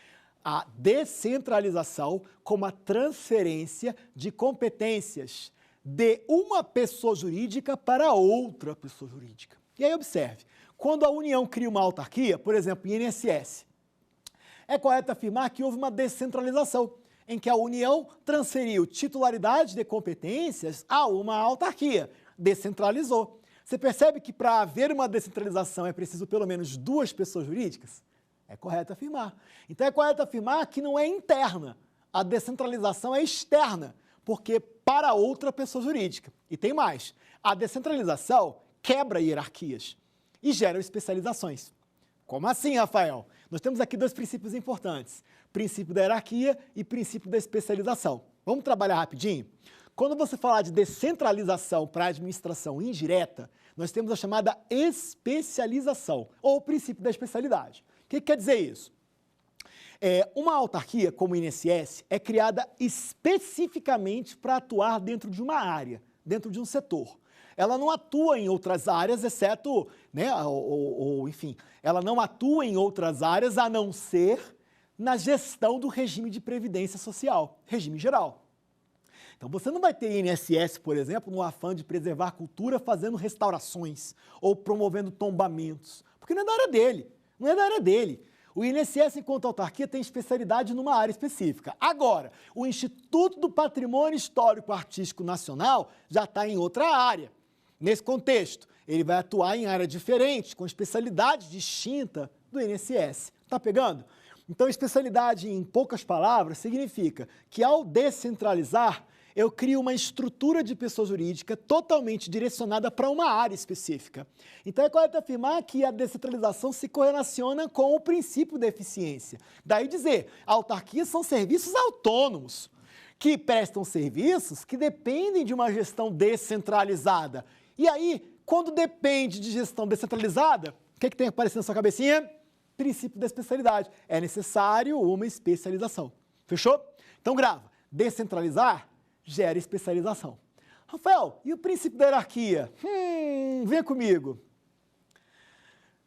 a descentralização como a transferência de competências de uma pessoa jurídica para outra pessoa jurídica. E aí, observe, quando a União cria uma autarquia, por exemplo, INSS, é correto afirmar que houve uma descentralização, em que a União transferiu titularidade de competências a uma autarquia, descentralizou. Você percebe que para haver uma descentralização é preciso pelo menos 2 pessoas jurídicas? É correto afirmar. Então é correto afirmar que não é interna, a descentralização é externa, porque para outra pessoa jurídica. E tem mais, a descentralização quebra hierarquias e gera especializações. Como assim, Rafael? Nós temos aqui 2 princípios importantes, princípio da hierarquia e princípio da especialização. Vamos trabalhar rapidinho? Quando você falar de descentralização para a administração indireta, nós temos a chamada especialização, ou princípio da especialidade. O que quer dizer isso? Uma autarquia, como o INSS, é criada especificamente para atuar dentro de uma área, dentro de um setor. Ela não atua em outras áreas, exceto, né, enfim, ela não atua em outras áreas a não ser na gestão do regime de previdência social, regime geral. Então, você não vai ter INSS, por exemplo, no afã de preservar a cultura fazendo restaurações ou promovendo tombamentos, porque não é da área dele, não é da área dele. O INSS, enquanto autarquia, tem especialidade numa área específica. Agora, o Instituto do Patrimônio Histórico Artístico Nacional já está em outra área. Nesse contexto, ele vai atuar em área diferente, com especialidade distinta do INSS. Está pegando? Então, especialidade, em poucas palavras, significa que, ao descentralizar, eu crio uma estrutura de pessoa jurídica totalmente direcionada para uma área específica. Então, é correto afirmar que a descentralização se correlaciona com o princípio da eficiência. Daí dizer, autarquias são serviços autônomos, que prestam serviços que dependem de uma gestão descentralizada. E aí, quando depende de gestão descentralizada, o que tem aparecendo na sua cabecinha? Princípio da especialidade. É necessário uma especialização. Fechou? Então, grava. Descentralizar gera especialização. Rafael, e o princípio da hierarquia? Vem comigo.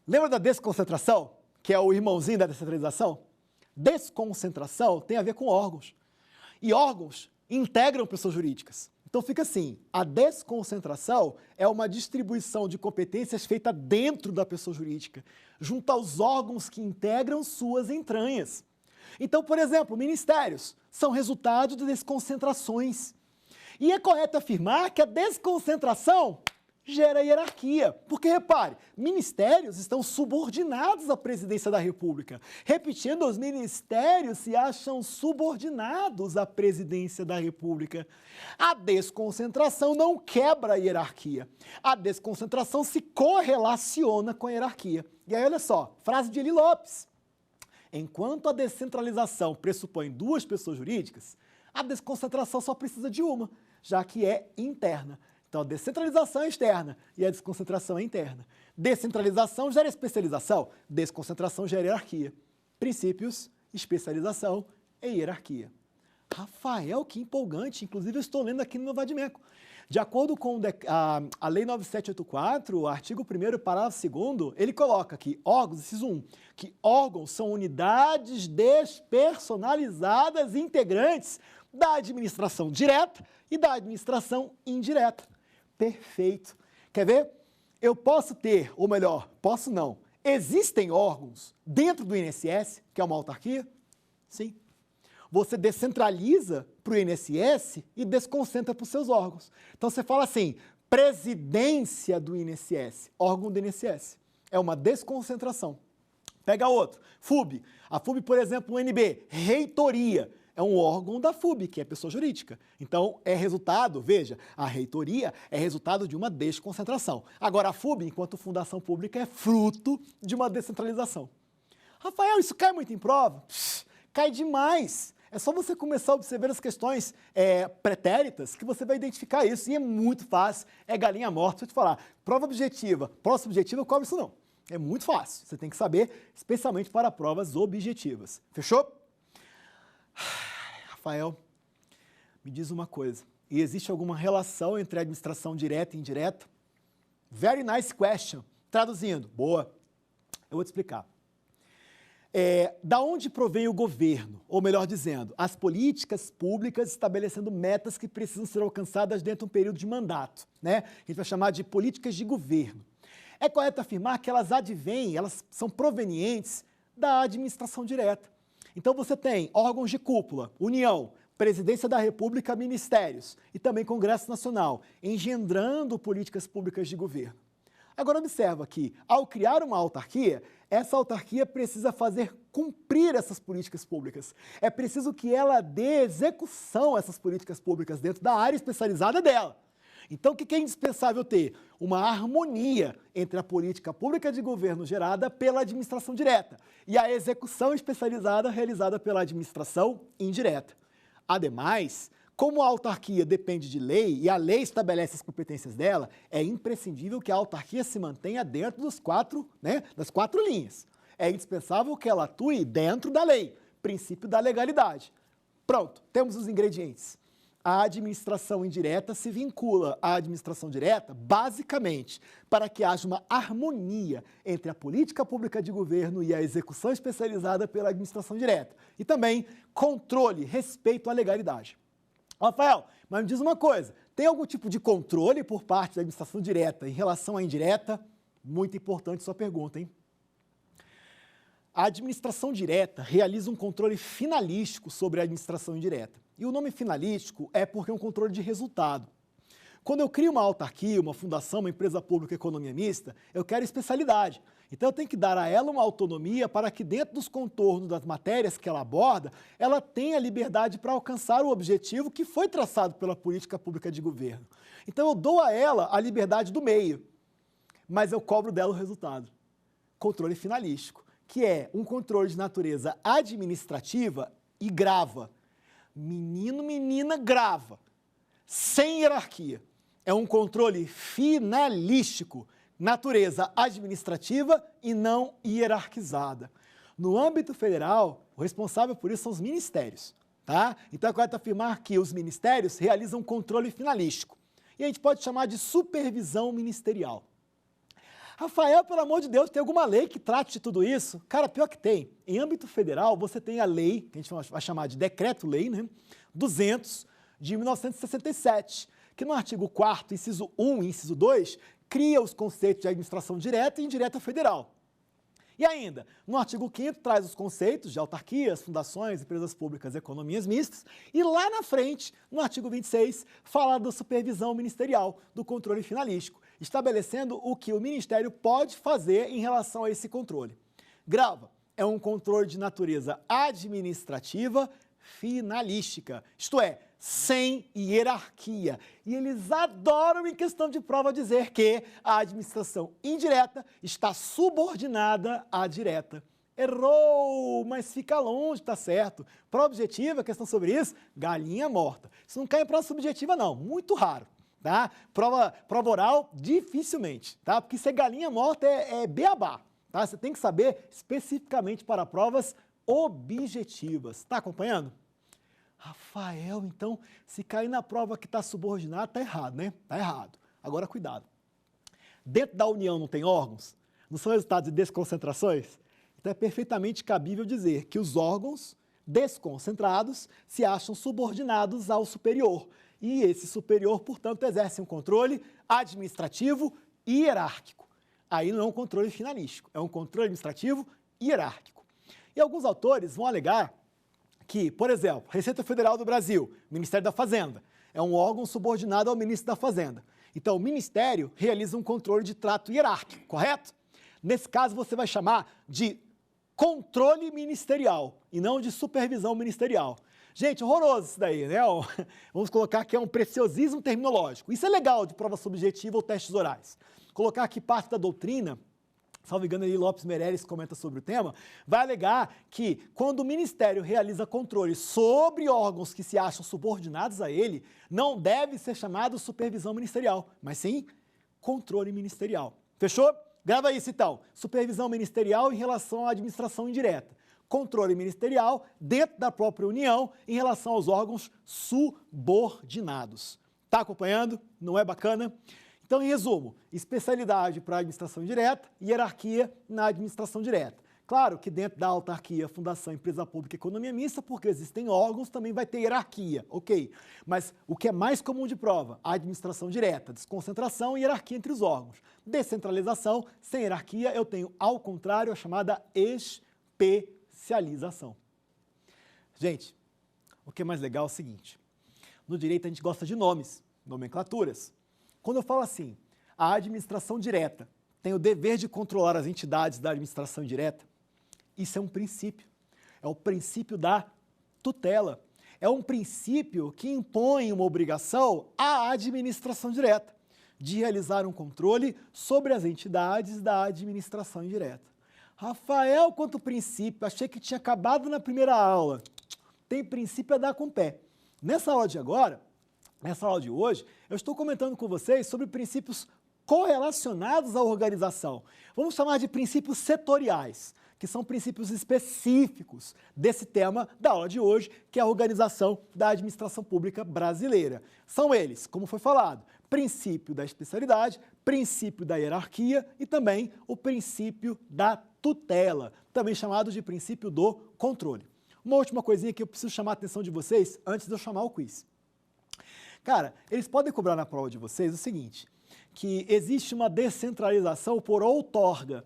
Lembra da desconcentração, que é o irmãozinho da descentralização? Desconcentração tem a ver com órgãos. E órgãos integram pessoas jurídicas. Então fica assim, a desconcentração é uma distribuição de competências feita dentro da pessoa jurídica, junto aos órgãos que integram suas entranhas. Então, por exemplo, ministérios são resultado de desconcentrações. E é correto afirmar que a desconcentração gera hierarquia. Porque, repare, ministérios estão subordinados à presidência da República. Repetindo, os ministérios se acham subordinados à presidência da República. A desconcentração não quebra a hierarquia. A desconcentração se correlaciona com a hierarquia. E aí, olha só, frase de Eli Lopes. Enquanto a descentralização pressupõe 2 pessoas jurídicas, a desconcentração só precisa de uma, já que é interna. Então, a descentralização é externa e a desconcentração é interna. Descentralização gera especialização, desconcentração gera hierarquia. Princípios, especialização e hierarquia. Rafael, que empolgante, inclusive eu estou lendo aqui no meu vadimeco. De acordo com a Lei 9784, o artigo 1º, parágrafo 2º, ele coloca aqui, órgãos, inciso 1, que órgãos são unidades despersonalizadas integrantes da administração direta e da administração indireta. Perfeito. Quer ver? Eu posso ter, ou melhor, posso não. Existem órgãos dentro do INSS, que é uma autarquia? Sim. Você descentraliza para o INSS e desconcentra para os seus órgãos. Então, você fala assim, presidência do INSS, órgão do INSS. É uma desconcentração. Pega outro, FUB. A FUB, por exemplo, o NB, reitoria. É um órgão da FUB, que é pessoa jurídica. Então, é resultado, veja, a reitoria é resultado de uma desconcentração. Agora, a FUB, enquanto fundação pública, é fruto de uma descentralização. Rafael, isso cai muito em prova? Cai demais. É só você começar a observar as questões pretéritas que você vai identificar isso. E é muito fácil, é galinha morta. Deixa eu te falar, prova objetiva, prova subjetiva, cobre isso não. É muito fácil, você tem que saber, especialmente para provas objetivas. Fechou? Rafael, me diz uma coisa, e existe alguma relação entre a administração direta e indireta? Very nice question. Traduzindo, boa, eu vou te explicar. Da onde provém o governo, ou melhor dizendo, as políticas públicas estabelecendo metas que precisam ser alcançadas dentro de um período de mandato, né? A gente vai chamar de políticas de governo. É correto afirmar que elas advêm, elas são provenientes da administração direta. Então você tem órgãos de cúpula, União, Presidência da República, Ministérios e também Congresso Nacional, engendrando políticas públicas de governo. Agora observa que, ao criar uma autarquia, essa autarquia precisa fazer cumprir essas políticas públicas. É preciso que ela dê execução a essas políticas públicas dentro da área especializada dela. Então, o que é indispensável ter? Uma harmonia entre a política pública de governo gerada pela administração direta e a execução especializada realizada pela administração indireta. Ademais, como a autarquia depende de lei e a lei estabelece as competências dela, é imprescindível que a autarquia se mantenha dentro das quatro linhas. É indispensável que ela atue dentro da lei, princípio da legalidade. Pronto, temos os ingredientes. A administração indireta se vincula à administração direta, basicamente, para que haja uma harmonia entre a política pública de governo e a execução especializada pela administração direta. E também controle, respeito à legalidade. Rafael, mas me diz uma coisa, tem algum tipo de controle por parte da administração direta em relação à indireta? Muito importante sua pergunta, hein? A administração direta realiza um controle finalístico sobre a administração indireta. E o nome finalístico é porque é um controle de resultado. Quando eu crio uma autarquia, uma fundação, uma empresa pública, economia mista, eu quero especialidade. Então eu tenho que dar a ela uma autonomia para que dentro dos contornos das matérias que ela aborda, ela tenha liberdade para alcançar o objetivo que foi traçado pela política pública de governo. Então eu dou a ela a liberdade do meio, mas eu cobro dela o resultado. Controle finalístico, que é um controle de natureza administrativa e grava. Menino, menina, grava, sem hierarquia. É um controle finalístico, natureza administrativa e não hierarquizada. No âmbito federal, o responsável por isso são os ministérios, tá? Então é correto afirmar que os ministérios realizam controle finalístico. E a gente pode chamar de supervisão ministerial. Rafael, pelo amor de Deus, tem alguma lei que trate de tudo isso? Cara, pior que tem. Em âmbito federal, você tem a lei, que a gente vai chamar de Decreto-Lei, né? 200, de 1967, que no artigo 4º, inciso 1 e inciso 2, cria os conceitos de administração direta e indireta federal. E ainda, no artigo 5º, traz os conceitos de autarquias, fundações, empresas públicas, economias mistas. E lá na frente, no artigo 26, fala da supervisão ministerial, do controle finalístico, estabelecendo o que o Ministério pode fazer em relação a esse controle. Grava, é um controle de natureza administrativa finalística, isto é, sem hierarquia. E eles adoram, em questão de prova, dizer que a administração indireta está subordinada à direta. Errou, mas fica longe, tá certo. Prova objetiva, questão sobre isso, galinha morta. Isso não cai em prova subjetiva, não, muito raro. Tá? Prova oral, dificilmente, tá? Porque ser galinha morta é beabá, tá? Você tem que saber especificamente para provas objetivas. Tá acompanhando? Rafael, então, se cair na prova que está subordinado, está errado, né? Está errado. Agora, cuidado. Dentro da União não tem órgãos? Não são resultados de desconcentrações? Então, é perfeitamente cabível dizer que os órgãos desconcentrados se acham subordinados ao superior. E esse superior, portanto, exerce um controle administrativo e hierárquico. Aí não é um controle finalístico, é um controle administrativo e hierárquico. E alguns autores vão alegar que, por exemplo, Receita Federal do Brasil, Ministério da Fazenda, é um órgão subordinado ao ministro da Fazenda. Então, o Ministério realiza um controle de trato hierárquico, correto? Nesse caso, você vai chamar de controle ministerial e não de supervisão ministerial. Gente, horroroso isso daí, né? Vamos colocar que é um preciosismo terminológico. Isso é legal de prova subjetiva ou testes orais. Colocar aqui parte da doutrina, salvo engano, ali Lopes Meireles comenta sobre o tema, vai alegar que quando o Ministério realiza controle sobre órgãos que se acham subordinados a ele, não deve ser chamado supervisão ministerial, mas sim controle ministerial. Fechou? Grava isso então. Supervisão ministerial em relação à administração indireta. Controle ministerial dentro da própria União em relação aos órgãos subordinados. Está acompanhando? Não é bacana? Então, em resumo, especialidade para a administração indireta e hierarquia na administração direta. Claro que dentro da autarquia, fundação, empresa pública, economia mista, porque existem órgãos, também vai ter hierarquia, ok? Mas o que é mais comum de prova? A administração direta, desconcentração e hierarquia entre os órgãos. Descentralização, sem hierarquia, eu tenho, ao contrário, a chamada especialização. Gente, o que é mais legal é o seguinte, no direito a gente gosta de nomes, nomenclaturas. Quando eu falo assim, a administração direta tem o dever de controlar as entidades da administração indireta, isso é um princípio. É o princípio da tutela. É um princípio que impõe uma obrigação à administração direta de realizar um controle sobre as entidades da administração indireta. Rafael, quanto princípio, achei que tinha acabado na primeira aula. Tem princípio a dar com o pé. Nessa aula de agora, nessa aula de hoje, eu estou comentando com vocês sobre princípios correlacionados à organização. Vamos chamar de princípios setoriais, que são princípios específicos desse tema da aula de hoje, que é a organização da administração pública brasileira. São eles, como foi falado, princípio da especialidade, princípio da hierarquia e também o princípio da tutela, também chamado de princípio do controle. Uma última coisinha que eu preciso chamar a atenção de vocês antes de eu chamar o quiz. Cara, eles podem cobrar na prova de vocês o seguinte, que existe uma descentralização por outorga,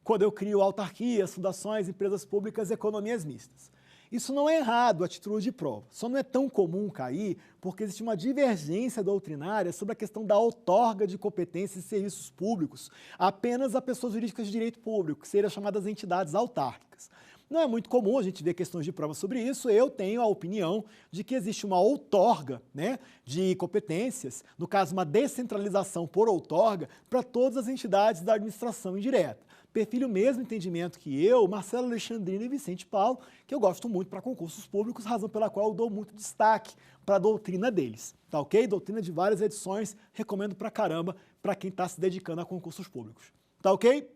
quando eu crio autarquias, fundações, empresas públicas e economias mistas. Isso não é errado a título de prova, só não é tão comum cair porque existe uma divergência doutrinária sobre a questão da outorga de competências e serviços públicos apenas a pessoas jurídicas de direito público, que seriam chamadas entidades autárquicas. Não é muito comum a gente ver questões de prova sobre isso, eu tenho a opinião de que existe uma outorga, né, de competências, no caso uma descentralização por outorga, para todas as entidades da administração indireta. Perfilho o mesmo entendimento que eu, Marcelo Alexandrino e Vicente Paulo, que eu gosto muito para concursos públicos, razão pela qual eu dou muito destaque para a doutrina deles, tá ok? Doutrina de várias edições, recomendo pra caramba para quem está se dedicando a concursos públicos, tá ok?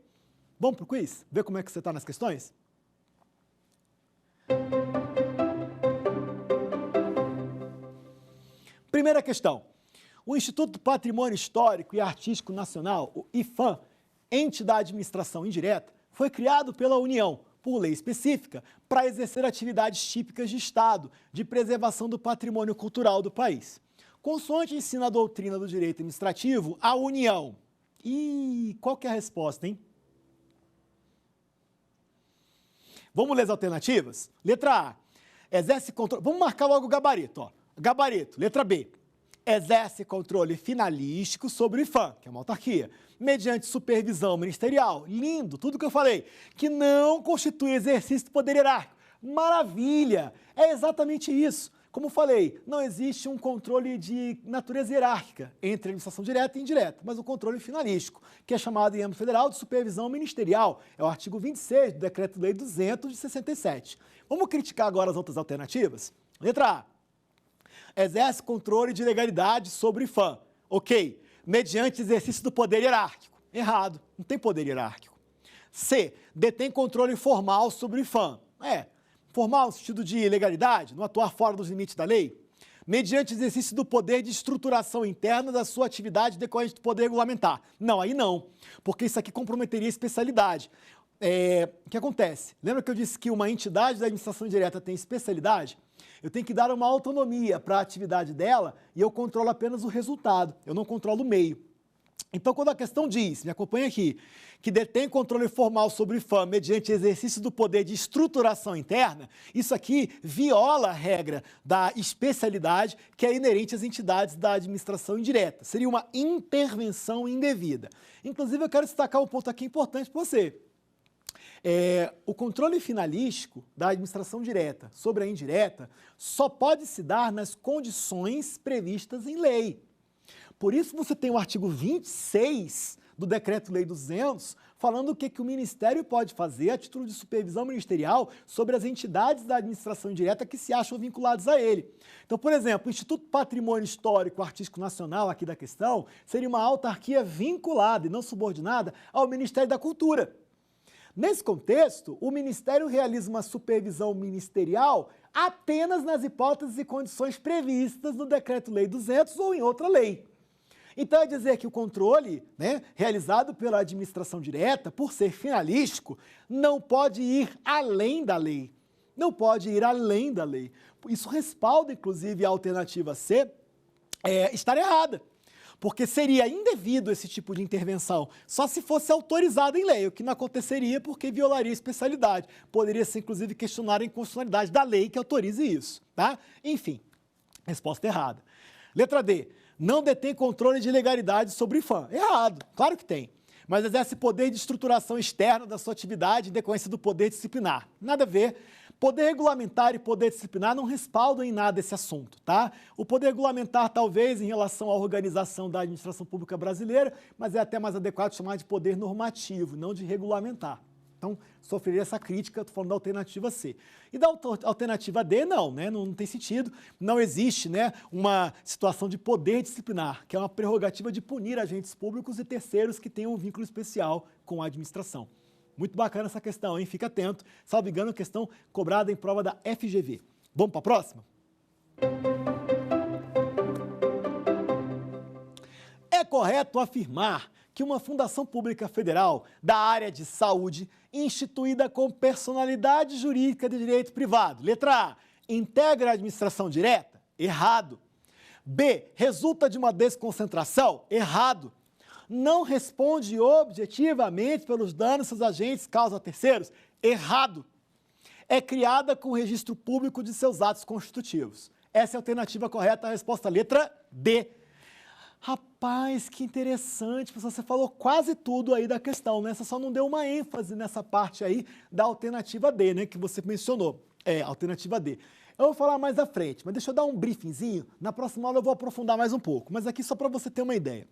Vamos pro quiz? Ver como é que você está nas questões? Primeira questão. O Instituto do Patrimônio Histórico e Artístico Nacional, o IPHAN, ente da administração indireta, foi criado pela União, por lei específica, para exercer atividades típicas de Estado, de preservação do patrimônio cultural do país. Consoante ensina a doutrina do direito administrativo, a União. E qual que é a resposta, hein? Vamos ler as alternativas? Letra A, exerce controle... Vamos marcar logo o gabarito, ó. Gabarito, letra B. Exerce controle finalístico sobre o IPHAN, que é uma autarquia, mediante supervisão ministerial. Lindo, tudo que eu falei, que não constitui exercício do poder hierárquico. Maravilha! É exatamente isso. Como falei, não existe um controle de natureza hierárquica entre a administração direta e indireta, mas o controle finalístico, que é chamado em âmbito federal de supervisão ministerial. É o artigo 26 do Decreto-Lei 200 de 67. Vamos criticar agora as outras alternativas? Letra A. Exerce controle de legalidade sobre o IPHAN. Ok. Mediante exercício do poder hierárquico. Errado. Não tem poder hierárquico. C. Detém controle formal sobre o IPHAN. formal no sentido de ilegalidade, não atuar fora dos limites da lei, mediante exercício do poder de estruturação interna da sua atividade decorrente do poder regulamentar. Não, aí não, porque isso aqui comprometeria a especialidade. O que acontece? Lembra que eu disse que uma entidade da administração direta tem especialidade? Eu tenho que dar uma autonomia para a atividade dela e eu controlo apenas o resultado, eu não controlo o meio. Então, quando a questão diz, me acompanha aqui, que detém controle formal sobre o IFAM mediante exercício do poder de estruturação interna, isso aqui viola a regra da especialidade que é inerente às entidades da administração indireta. Seria uma intervenção indevida. Inclusive, eu quero destacar um ponto aqui importante para você. O controle finalístico da administração direta sobre a indireta só pode se dar nas condições previstas em lei. Por isso você tem o artigo 26 do Decreto-Lei 200, falando o que o Ministério pode fazer a título de supervisão ministerial sobre as entidades da administração indireta que se acham vinculadas a ele. Então, por exemplo, o Instituto Patrimônio Histórico Artístico Nacional, aqui da questão, seria uma autarquia vinculada e não subordinada ao Ministério da Cultura. Nesse contexto, o Ministério realiza uma supervisão ministerial apenas nas hipóteses e condições previstas no Decreto-Lei 200 ou em outra lei. Então, é dizer que o controle, realizado pela administração direta, por ser finalístico, não pode ir além da lei. Não pode ir além da lei. Isso respalda, inclusive, a alternativa C estar errada. Porque seria indevido esse tipo de intervenção, só se fosse autorizado em lei, o que não aconteceria porque violaria a especialidade. Poderia-se, inclusive, questionar a inconstitucionalidade da lei que autorize isso, tá? Enfim, resposta errada. Letra D. Não detém controle de legalidade sobre o IFAM. Errado, claro que tem. Mas exerce poder de estruturação externa da sua atividade em decorrência do poder disciplinar. Nada a ver. Poder regulamentar e poder disciplinar não respaldam em nada esse assunto, tá? O poder regulamentar, talvez, em relação à organização da administração pública brasileira, mas é até mais adequado chamar de poder normativo, não de regulamentar. Então, sofreria essa crítica, estou falando da alternativa C. E da alternativa D, não, não tem sentido. Não existe uma situação de poder disciplinar, que é uma prerrogativa de punir agentes públicos e terceiros que tenham um vínculo especial com a administração. Muito bacana essa questão, hein? Fica atento. Salvo engano, questão cobrada em prova da FGV. Vamos para a próxima? É correto afirmar que uma fundação pública federal da área de saúde, instituída com personalidade jurídica de direito privado, letra A, integra a administração direta? Errado. B, resulta de uma desconcentração? Errado. Não responde objetivamente pelos danos que seus agentes causam a terceiros? Errado. É criada com o registro público de seus atos constitutivos. Essa é a alternativa correta, a resposta letra D. Rapaz, que interessante, você falou quase tudo aí da questão, Você só não deu uma ênfase nessa parte aí da alternativa D, que você mencionou. Alternativa D. Eu vou falar mais à frente, mas deixa eu dar um briefingzinho. Na próxima aula eu vou aprofundar mais um pouco, mas aqui só para você ter uma ideia.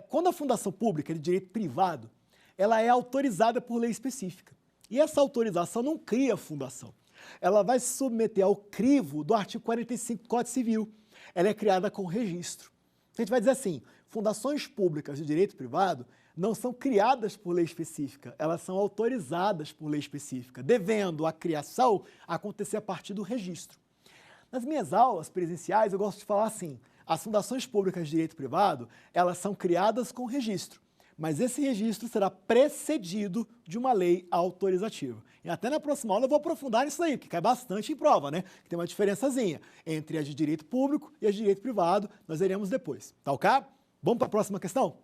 Quando a fundação pública de direito privado, ela é autorizada por lei específica. E essa autorização não cria a fundação. Ela vai se submeter ao crivo do artigo 45 do Código Civil. Ela é criada com registro. A gente vai dizer assim, fundações públicas de direito privado não são criadas por lei específica, elas são autorizadas por lei específica, devendo a criação acontecer a partir do registro. Nas minhas aulas presenciais, eu gosto de falar assim, as fundações públicas de direito privado, elas são criadas com registro, mas esse registro será precedido de uma lei autorizativa. E até na próxima aula eu vou aprofundar nisso aí, que cai bastante em prova, Que tem uma diferençazinha entre as de direito público e as de direito privado, nós veremos depois. Tá ok? Vamos para a próxima questão?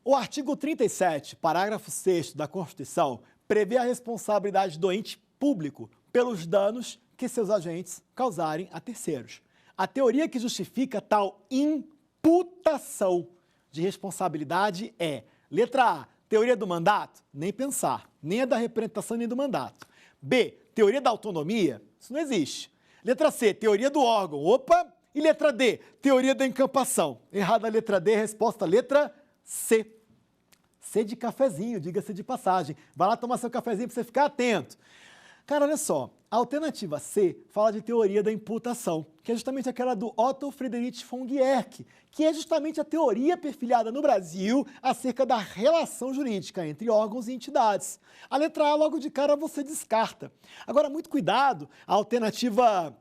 O artigo 37, parágrafo 6º da Constituição, prevê a responsabilidade do ente público pelos danos que seus agentes causarem a terceiros. A teoria que justifica tal imputação de responsabilidade é, letra A, teoria do mandato? Nem pensar, nem é da representação nem do mandato. B, teoria da autonomia? Isso não existe. Letra C, teoria do órgão? Opa! E letra D, teoria da encampação? Errada a letra D, resposta letra C. C de cafezinho, diga-se de passagem. Vai lá tomar seu cafezinho para você ficar atento. Cara, olha só, a alternativa C fala de teoria da imputação, que é justamente aquela do Otto Friedrich von Guercke, que é justamente a teoria perfilhada no Brasil acerca da relação jurídica entre órgãos e entidades. A letra A, logo de cara, você descarta. Agora, muito cuidado, a alternativa,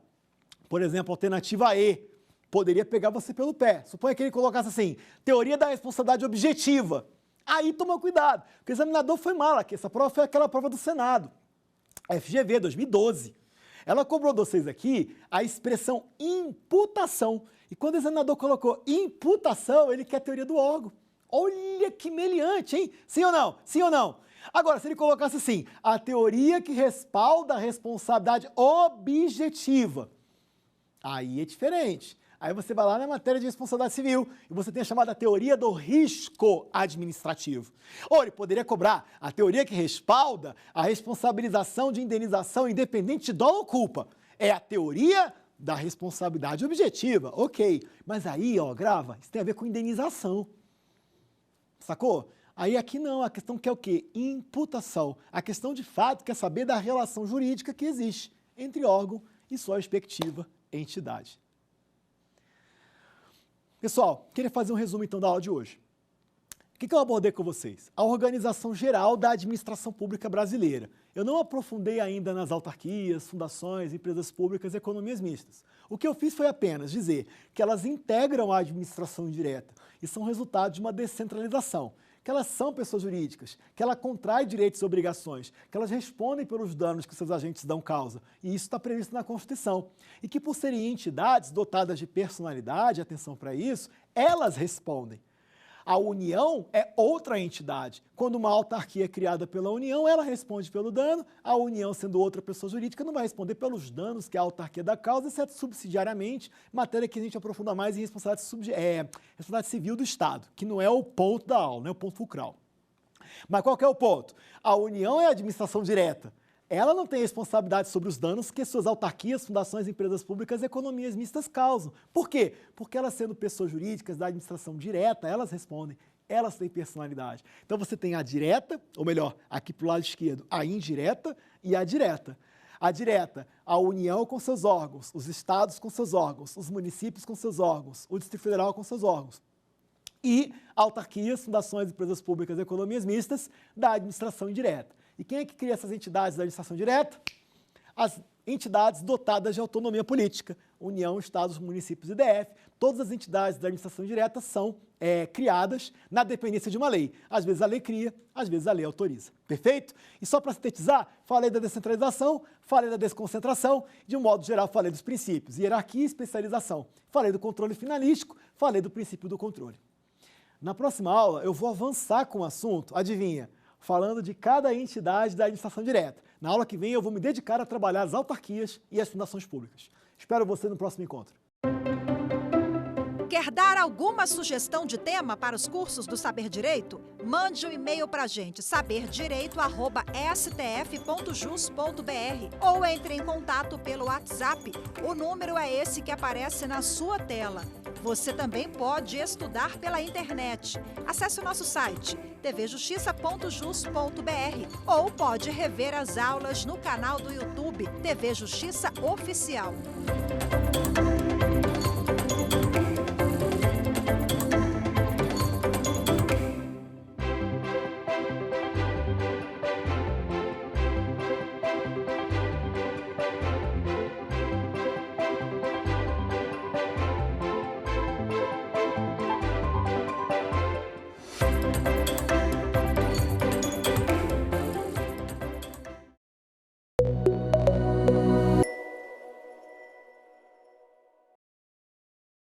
por exemplo, a alternativa E, poderia pegar você pelo pé. Suponha que ele colocasse assim, teoria da responsabilidade objetiva. Aí toma cuidado, porque o examinador foi mal aqui, essa prova foi aquela prova do Senado. FGV 2012. Ela cobrou de vocês aqui a expressão imputação. E quando o examinador colocou imputação, ele quer a teoria do órgão. Olha que meliante, hein? Sim ou não? Sim ou não? Agora, se ele colocasse assim, a teoria que respalda a responsabilidade objetiva, aí é diferente. Aí você vai lá na matéria de responsabilidade civil e você tem a chamada teoria do risco administrativo. Ou ele poderia cobrar a teoria que respalda a responsabilização de indenização independente de dolo ou culpa. É a teoria da responsabilidade objetiva, ok. Mas aí, ó, grava, isso tem a ver com indenização. Sacou? Aí aqui não, a questão quer o quê? Imputação. A questão de fato quer saber da relação jurídica que existe entre órgão e sua respectiva entidade. Pessoal, queria fazer um resumo então da aula de hoje. O que eu abordei com vocês? A organização geral da administração pública brasileira. Eu não aprofundei ainda nas autarquias, fundações, empresas públicas e economias mistas. O que eu fiz foi apenas dizer que elas integram a administração direta e são resultado de uma descentralização, que elas são pessoas jurídicas, que ela contrai direitos e obrigações, que elas respondem pelos danos que seus agentes dão causa, e isso está previsto na Constituição. E que por serem entidades dotadas de personalidade, atenção para isso, elas respondem. A União é outra entidade. Quando uma autarquia é criada pela União, ela responde pelo dano. A União, sendo outra pessoa jurídica, não vai responder pelos danos que a autarquia dá causa, exceto subsidiariamente, matéria que a gente aprofunda mais em responsabilidade civil do Estado, que não é o ponto da aula, não é o ponto fulcral. Mas qual que é o ponto? A União é a administração direta. Ela não tem responsabilidade sobre os danos que suas autarquias, fundações, empresas públicas e economias mistas causam. Por quê? Porque elas sendo pessoas jurídicas da administração direta, elas respondem, elas têm personalidade. Então você tem a direta, ou melhor, aqui para o lado esquerdo, a indireta e a direta. A direta, a União com seus órgãos, os estados com seus órgãos, os municípios com seus órgãos, o Distrito Federal com seus órgãos. E autarquias, fundações, empresas públicas e economias mistas da administração indireta. E quem é que cria essas entidades da administração direta? As entidades dotadas de autonomia política, União, Estados, municípios e DF. Todas as entidades da administração direta são criadas na dependência de uma lei. Às vezes a lei cria, às vezes a lei autoriza. Perfeito? E só para sintetizar, falei da descentralização, falei da desconcentração, de um modo geral falei dos princípios, hierarquia e especialização. Falei do controle finalístico, falei do princípio do controle. Na próxima aula eu vou avançar com o assunto, adivinha? Falando de cada entidade da administração direta. Na aula que vem eu vou me dedicar a trabalhar as autarquias e as fundações públicas. Espero você no próximo encontro. Quer dar alguma sugestão de tema para os cursos do Saber Direito? Mande um e-mail para a gente, saberdireito@stf.jus.br, ou entre em contato pelo WhatsApp. O número é esse que aparece na sua tela. Você também pode estudar pela internet. Acesse o nosso site tvjustiça.jus.br ou pode rever as aulas no canal do YouTube TV Justiça Oficial.